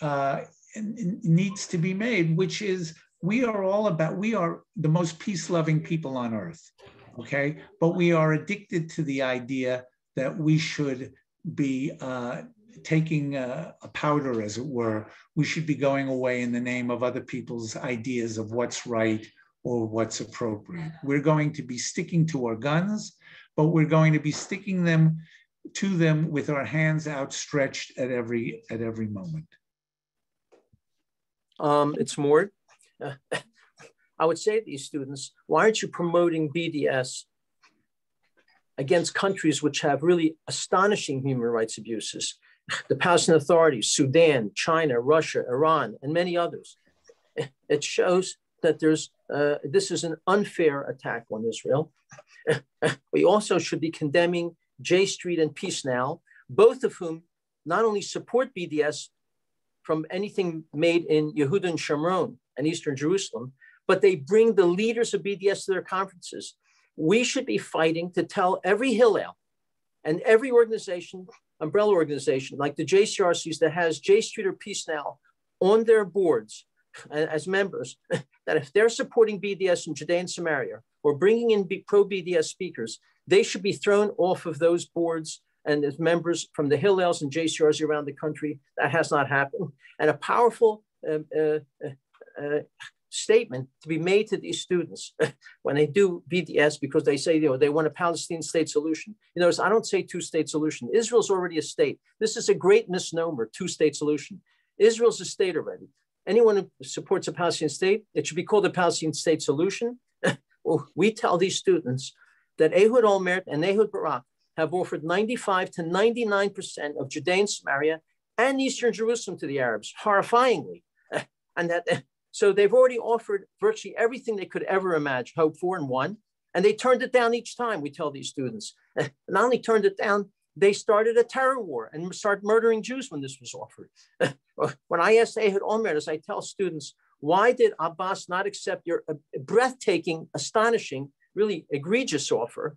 needs to be made, which is we are the most peace-loving people on earth, okay? But we are addicted to the idea that we should be taking a powder, as it were. We should be going away in the name of other people's ideas of what's right or what's appropriate. We're going to be sticking to our guns, but we're going to be sticking to them with our hands outstretched at every moment. It's Mort. I would say to these students, why aren't you promoting BDS against countries which have really astonishing human rights abuses? The Palestinian Authority, Sudan, China, Russia, Iran, and many others. It shows that this is an unfair attack on Israel. We also should be condemning J Street and Peace Now, both of whom not only support BDS from anything made in Yehuda and Shomron and Eastern Jerusalem, but they bring the leaders of BDS to their conferences. We should be fighting to tell every Hillel and every organization, umbrella organization, like the JCRCs that has J Street or Peace Now on their boards as members, that if they're supporting BDS in Judea and Samaria or bringing in pro-BDS speakers, they should be thrown off of those boards and as members from the Hillels and JCRs around the country. That has not happened. And a powerful statement to be made to these students when they do BDS, because they say they want a Palestinian state solution. I don't say two-state solution. Israel's already a state. This is a great misnomer, two-state solution. Israel's a state already. Anyone who supports a Palestinian state, it should be called a Palestinian state solution. Well, we tell these students that Ehud Olmert and Ehud Barak have offered 95 to 99% of Judea and Samaria and Eastern Jerusalem to the Arabs, horrifyingly. So they've already offered virtually everything they could ever imagine, hope for, and won. And they turned it down each time, we tell these students. Not only turned it down, they started a terror war and started murdering Jews when this was offered. When I asked Ehud Olmert, as I tell students, why did Abbas not accept your breathtaking, astonishing, really egregious offer?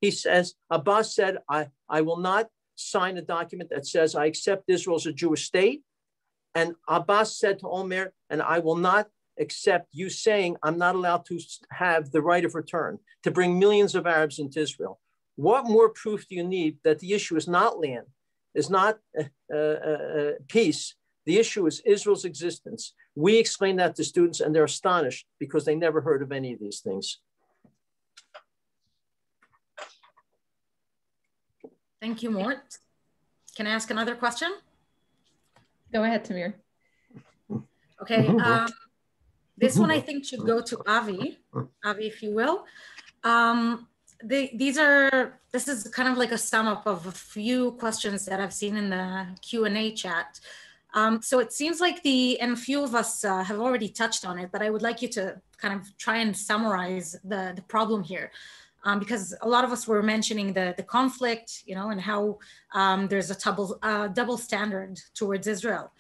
He says, Abbas said, I will not sign a document that says I accept Israel as a Jewish state. And Abbas said to Olmert, and I will not accept you saying I'm not allowed to have the right of return to bring millions of Arabs into Israel. What more proof do you need that the issue is not land, is not peace? The issue is Israel's existence. We explain that to students and they're astonished because they never heard of any of these things. Thank you, Mort. Can I ask another question? Go ahead, Tamir. Okay, this one I think should go to Avi. Avi, if you will. This is kind of like a sum up of a few questions that I've seen in the Q&A chat. So it seems like and a few of us have already touched on it, but I would like you to kind of try and summarize the problem here. Because a lot of us were mentioning the conflict, and how there's a double standard towards Israel.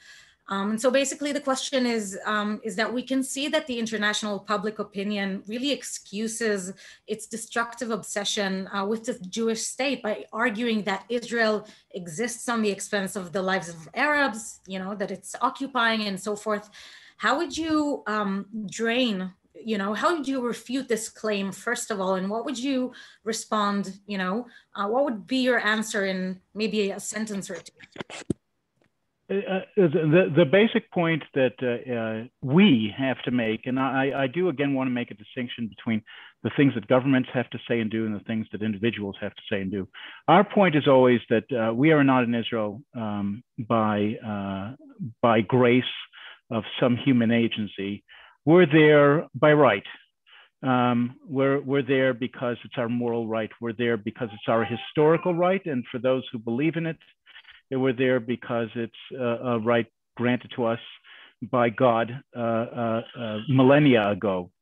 And so basically the question is that we can see that the international public opinion really excuses its destructive obsession with the Jewish state by arguing that Israel exists on the expense of the lives of Arabs, that it's occupying and so forth. How would you drain how would you refute this claim, first of all, and what would you respond, what would be your answer in maybe a sentence or two? The basic point that we have to make, and I do again want to make a distinction between the things that governments have to say and do and the things that individuals have to say and do. Our point is always that we are not in Israel by grace of some human agency. We're there by right. We're there because it's our moral right. We're there because it's our historical right, and for those who believe in it, we're there because it's a right granted to us by God millennia ago.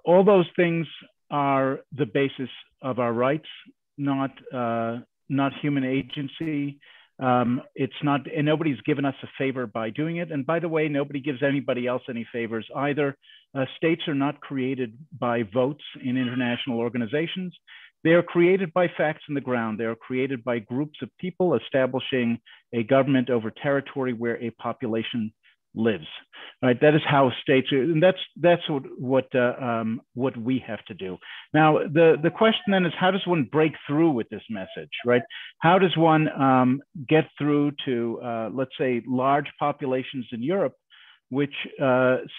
All those things are the basis of our rights, not human agency. It's not, and nobody's given us a favor by doing it. And by the way, nobody gives anybody else any favors either. States are not created by votes in international organizations. They are created by facts on the ground. They are created by groups of people establishing a government over territory where a population lives. Right? That is how states are, and that's what we have to do. Now, the question then is, how does one break through with this message, right? How does one get through to, let's say, large populations in Europe, which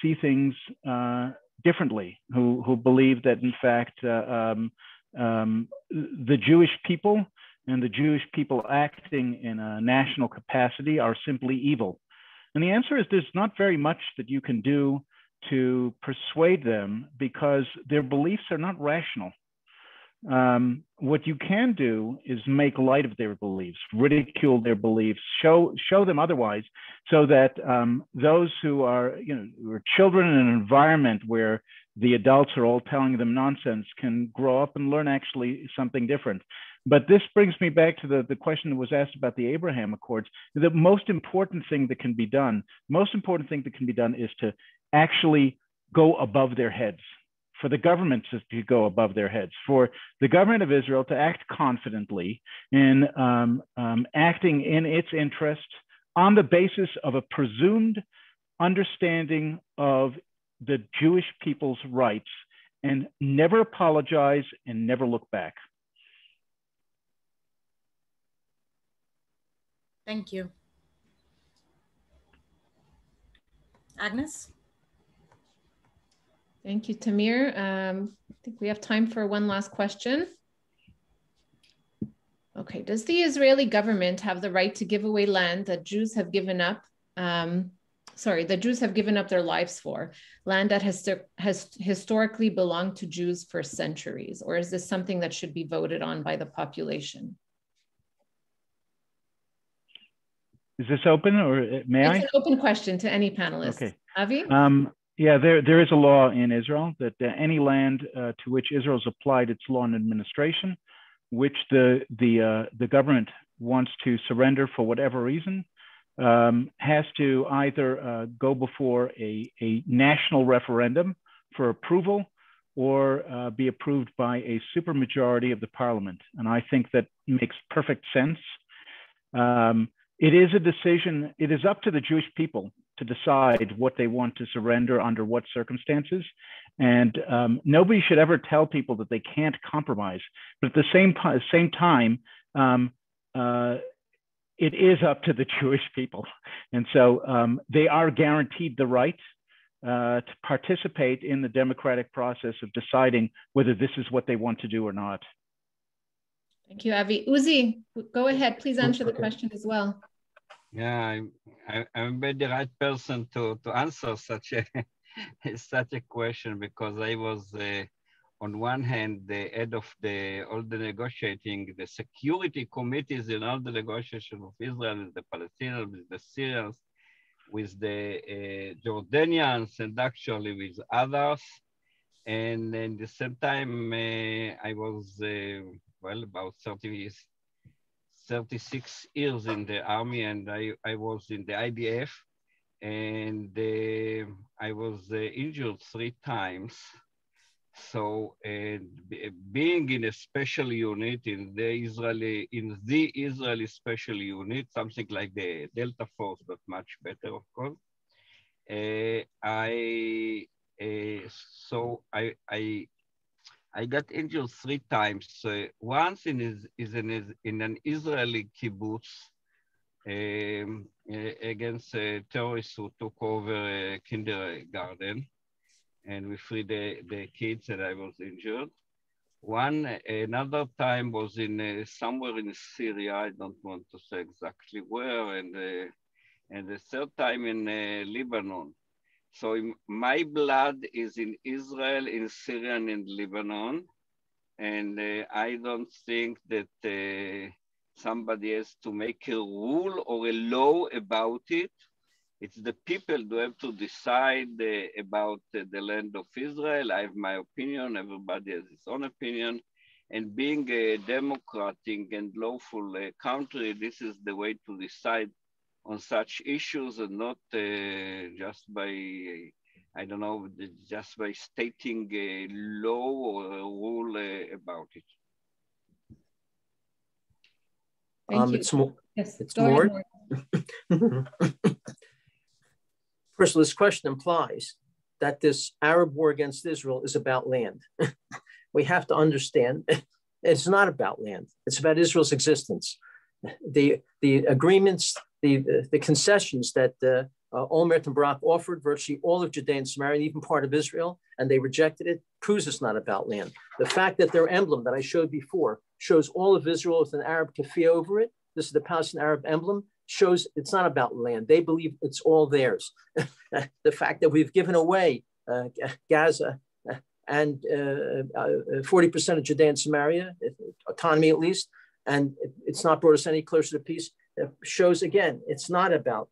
see things differently, who believe that, in fact, the Jewish people and the Jewish people acting in a national capacity are simply evil? And the answer is there's not very much that you can do to persuade them because their beliefs are not rational. What you can do is make light of their beliefs, ridicule their beliefs, show them otherwise, so that those who are, who are children in an environment where the adults are all telling them nonsense can grow up and learn actually something different. But this brings me back to the question that was asked about the Abraham Accords. The most important thing that can be done, is to actually go above their heads, for the governments to go above their heads, for the government of Israel to act confidently in acting in its interest on the basis of a presumed understanding of the Jewish people's rights, and never apologize and never look back. Thank you. Agnes? Thank you, Tamir. I think we have time for one last question. Okay, does the Israeli government have the right to give away land that Jews have given up? The Jews have given up their lives for, land that has historically belonged to Jews for centuries? Or is this something that should be voted on by the population? Is this open, or may I? It's an open question to any panelist. Okay. Avi? Yeah, there is a law in Israel that any land to which Israel's applied its law and administration, which the government wants to surrender for whatever reason, has to either go before a national referendum for approval or be approved by a supermajority of the parliament. And I think that makes perfect sense. It is a decision, it is up to the Jewish people to decide what they want to surrender under what circumstances. And nobody should ever tell people that they can't compromise. But at the same time, it is up to the Jewish people. And so they are guaranteed the right to participate in the democratic process of deciding whether this is what they want to do or not. Thank you, Avi. Uzi, go ahead. Please answer the question as well. Yeah, I'm the right person to answer such a question, because I was on one hand the head of all the negotiating, the security committees in all the negotiation of Israel with the Palestinians, with the Syrians, with the Jordanians, and actually with others. And at the same time, I was about 36 years in the army, and I was in the IDF, and I was injured 3 times. So being in a special unit, in the Israeli special unit, something like the Delta Force, but much better, of course, I so I got injured 3 times. Once in an Israeli kibbutz against terrorists who took over a kindergarten, and we freed the kids, and I was injured. Another time was in somewhere in Syria. I don't want to say exactly where, and the third time in Lebanon. So my blood is in Israel, in Syria, and in Lebanon. And I don't think that somebody has to make a rule or a law about it. It's the people who have to decide about the land of Israel. I have my opinion, everybody has his own opinion. And being a democratic and lawful country, this is the way to decide on such issues, and not just by, I don't know, just by stating a law or a rule about it. Thank you. It's more. Yes, it's go more. ahead. First of all, this question implies that this Arab war against Israel is about land. We have to understand it's not about land. It's about Israel's existence. The agreements, the concessions that Olmert and Barak offered virtually all of Judea and Samaria, and even part of Israel, and they rejected it, proves it's not about land. The fact that their emblem that I showed before shows all of Israel with an Arab keffiyeh over it, this is the Palestinian Arab emblem, shows it's not about land. They believe it's all theirs. The fact that we've given away Gaza and 40% of Judea and Samaria, autonomy at least, and it's not brought us any closer to peace, shows again, it's not about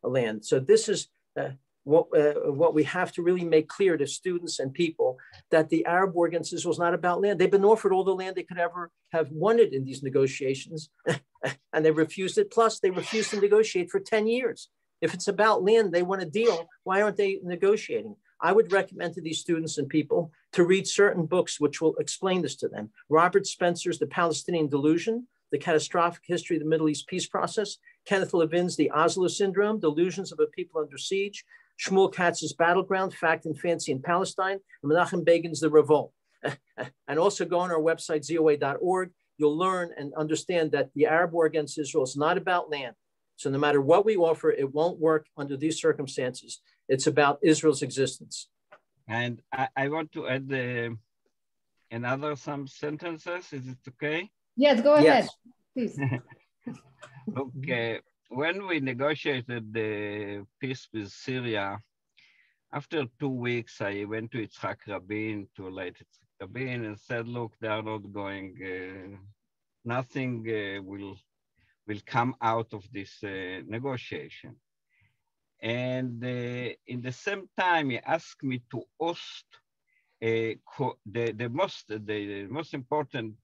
land. So this is what we have to really make clear to students and people, that the Arab war against Israel is not about land. They've been offered all the land they could ever have wanted in these negotiations, and they refused it. Plus, they refused to negotiate for 10 years. If it's about land, they want a deal, why aren't they negotiating? I would recommend to these students and people to read certain books which will explain this to them. Robert Spencer's The Palestinian Delusion, The Catastrophic History of the Middle East Peace Process, Kenneth Levin's The Oslo Syndrome, Delusions of a People Under Siege, Shmuel Katz's Battleground, Fact and Fancy in Palestine, and Menachem Begin's The Revolt. And also go on our website, zoa.org. You'll learn and understand that the Arab war against Israel is not about land. So no matter what we offer, it won't work under these circumstances. It's about Israel's existence. And I want to add some sentences. Is it okay? Yes, go ahead, please. Okay. When we negotiated the peace with Syria, after 2 weeks, I went to Yitzhak Rabin, to late Yitzhak Rabin, and said, look, they are not going, nothing will come out of this negotiation. And in the same time, he asked me to host the most important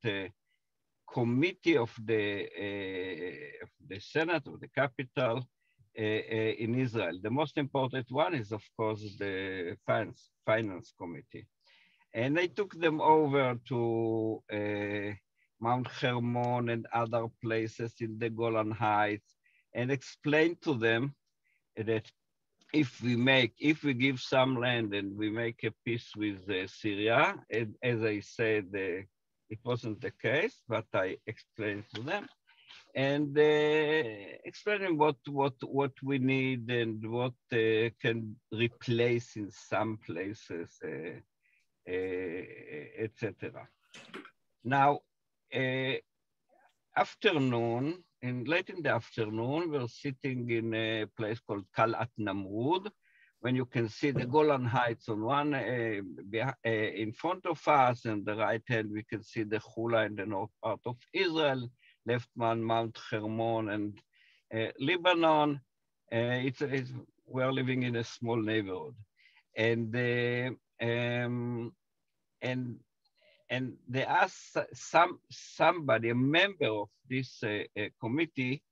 committee of the Senate, of the capital in Israel. The most important one is, of course, the finance committee. And I took them over to Mount Hermon and other places in the Golan Heights, and explained to them that if we give some land and we make a peace with Syria, and as I said, it wasn't the case, but I explained to them, and explaining what we need and what can replace in some places, etc. Now, afternoon, late in the afternoon, we're sitting in a place called Kalat Namrud, when you can see the Golan Heights on one, in front of us, and the right hand, we can see the Hula in the north part of Israel, left one, Mount Hermon and Lebanon. We're living in a small neighborhood. And they asked somebody, a member of this committee,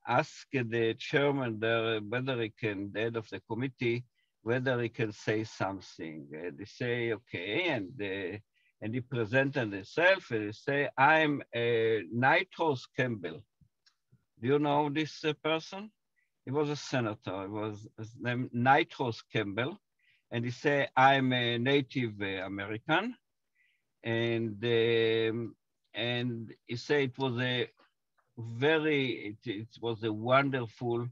asked the chairman there whether he can, the head of the committee, whether he can say something. They say, okay, and he presented himself, and he say, I'm Nitros Campbell. Do you know this person? He was a senator. He was his name Nitros Campbell. and he said, I'm a Native American. And he said it was a it was a wonderful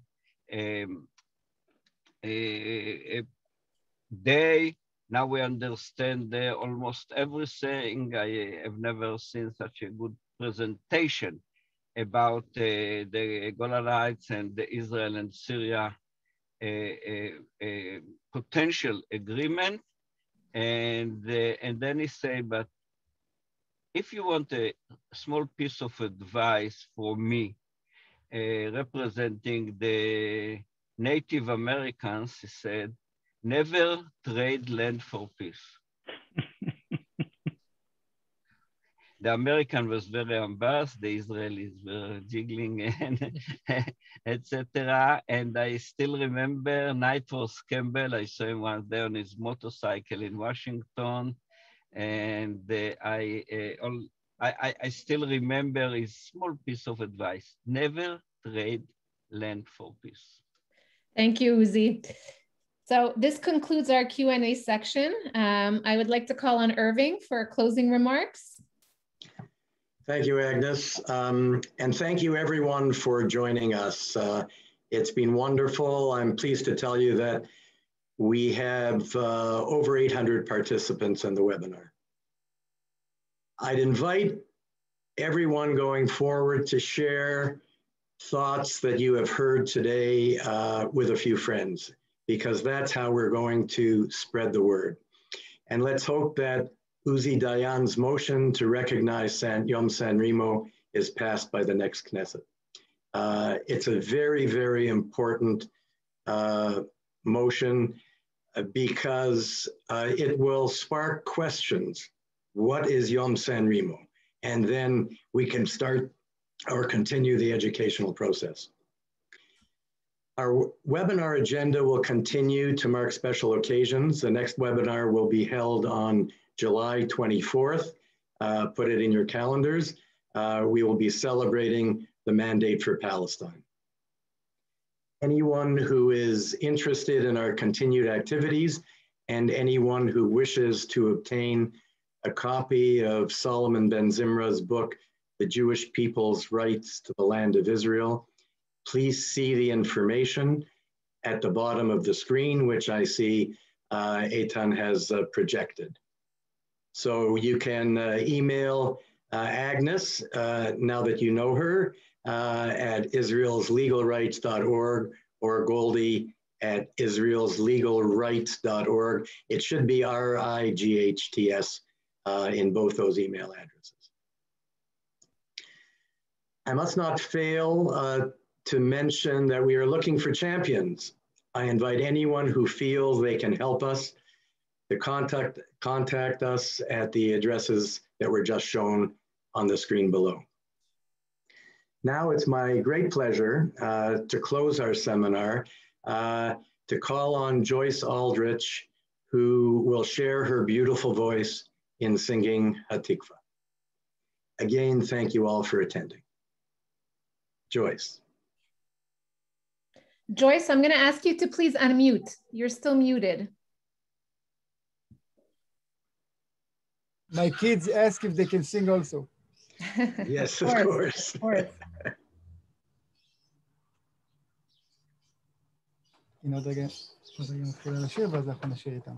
day. Now we understand almost everything. I have never seen such a good presentation about the Golan Heights and the Israel and Syria potential agreement. And then he said, but if you want a small piece of advice for me, representing the Native Americans, he said, never trade land for peace. The American was very embarrassed, the Israelis were jiggling and etc. And I still remember Nightforce Campbell, I saw him one day on his motorcycle in Washington. And I still remember his small piece of advice, never trade land for peace. Thank you, Uzi. So this concludes our Q&A section. I would like to call on Irving for closing remarks. Thank you, Agnes. And thank you everyone for joining us. It's been wonderful. I'm pleased to tell you that we have over 800 participants in the webinar. I'd invite everyone going forward to share thoughts that you have heard today with a few friends, because that's how we're going to spread the word. And let's hope that Uzi Dayan's motion to recognize Yom San Remo is passed by the next Knesset. It's a very, very important motion because it will spark questions. What is Yom San Remo? And then we can start or continue the educational process. Our webinar agenda will continue to mark special occasions. The next webinar will be held on July 24th. Put it in your calendars. We will be celebrating the Mandate for Palestine. Anyone who is interested in our continued activities and anyone who wishes to obtain a copy of Solomon Ben Zimra's book, The Jewish People's Rights to the Land of Israel, please see the information at the bottom of the screen, which I see Eitan has projected. So you can email Agnes, now that you know her, at israelslegalrights.org or Goldie at israelslegalrights.org. It should be RIGHTS in both those email addresses. I must not fail to mention that we are looking for champions. I invite anyone who feels they can help us to contact us at the addresses that were just shown on the screen below. Now it's my great pleasure to close our seminar, to call on Joyce Aldrich, who will share her beautiful voice in singing Hatikva. Again, thank you all for attending. Joyce. Joyce, I'm going to ask you to please unmute. You're still muted. My kids ask if they can sing also. Yes, of course. Of course. הנה עוד רגע נתחיל לשיר ואז אנחנו נשיר איתם.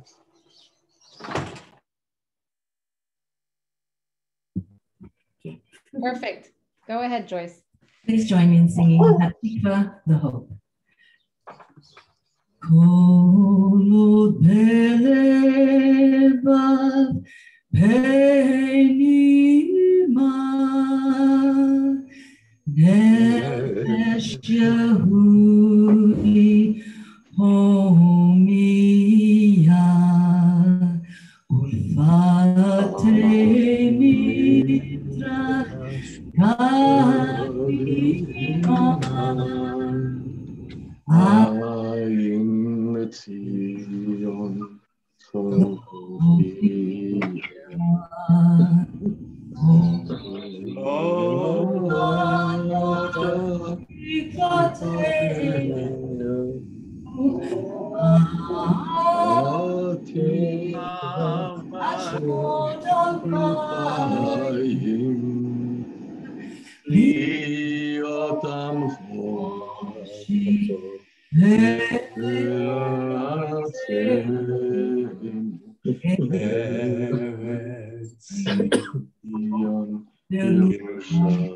Perfect. Go ahead, Joyce. Please join me in singing Hatikva, the Hope. Kol belevav penima nefesh Yehudi homiya ulfatei mitrach Ayin Tzion אשמות אלפיים, להיות עם חופשי ארץ ציון ירושלים,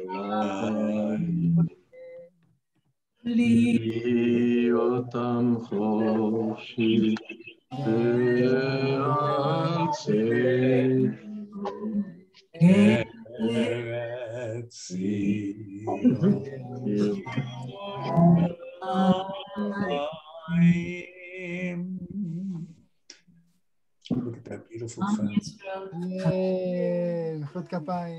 להיות עם חופשי בארצנו, ארץ ציון ירושלים. Look at that beautiful film.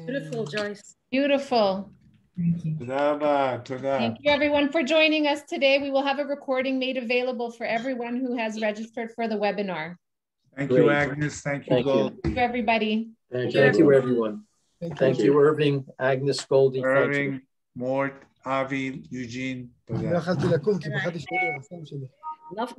Beautiful, Joyce. Beautiful. Thank you everyone for joining us today. We will have a recording made available for everyone who has registered for the webinar. Thank you, Agnes. Thank you, Gold. Thank you, everybody. Thank you, everyone. Thank you, Irving, Agnes, Goldie. Irving, Mort, Avi, Eugene. לא יכלתי לקום כי פחדתי שתהיה לי הרסם שלי. Not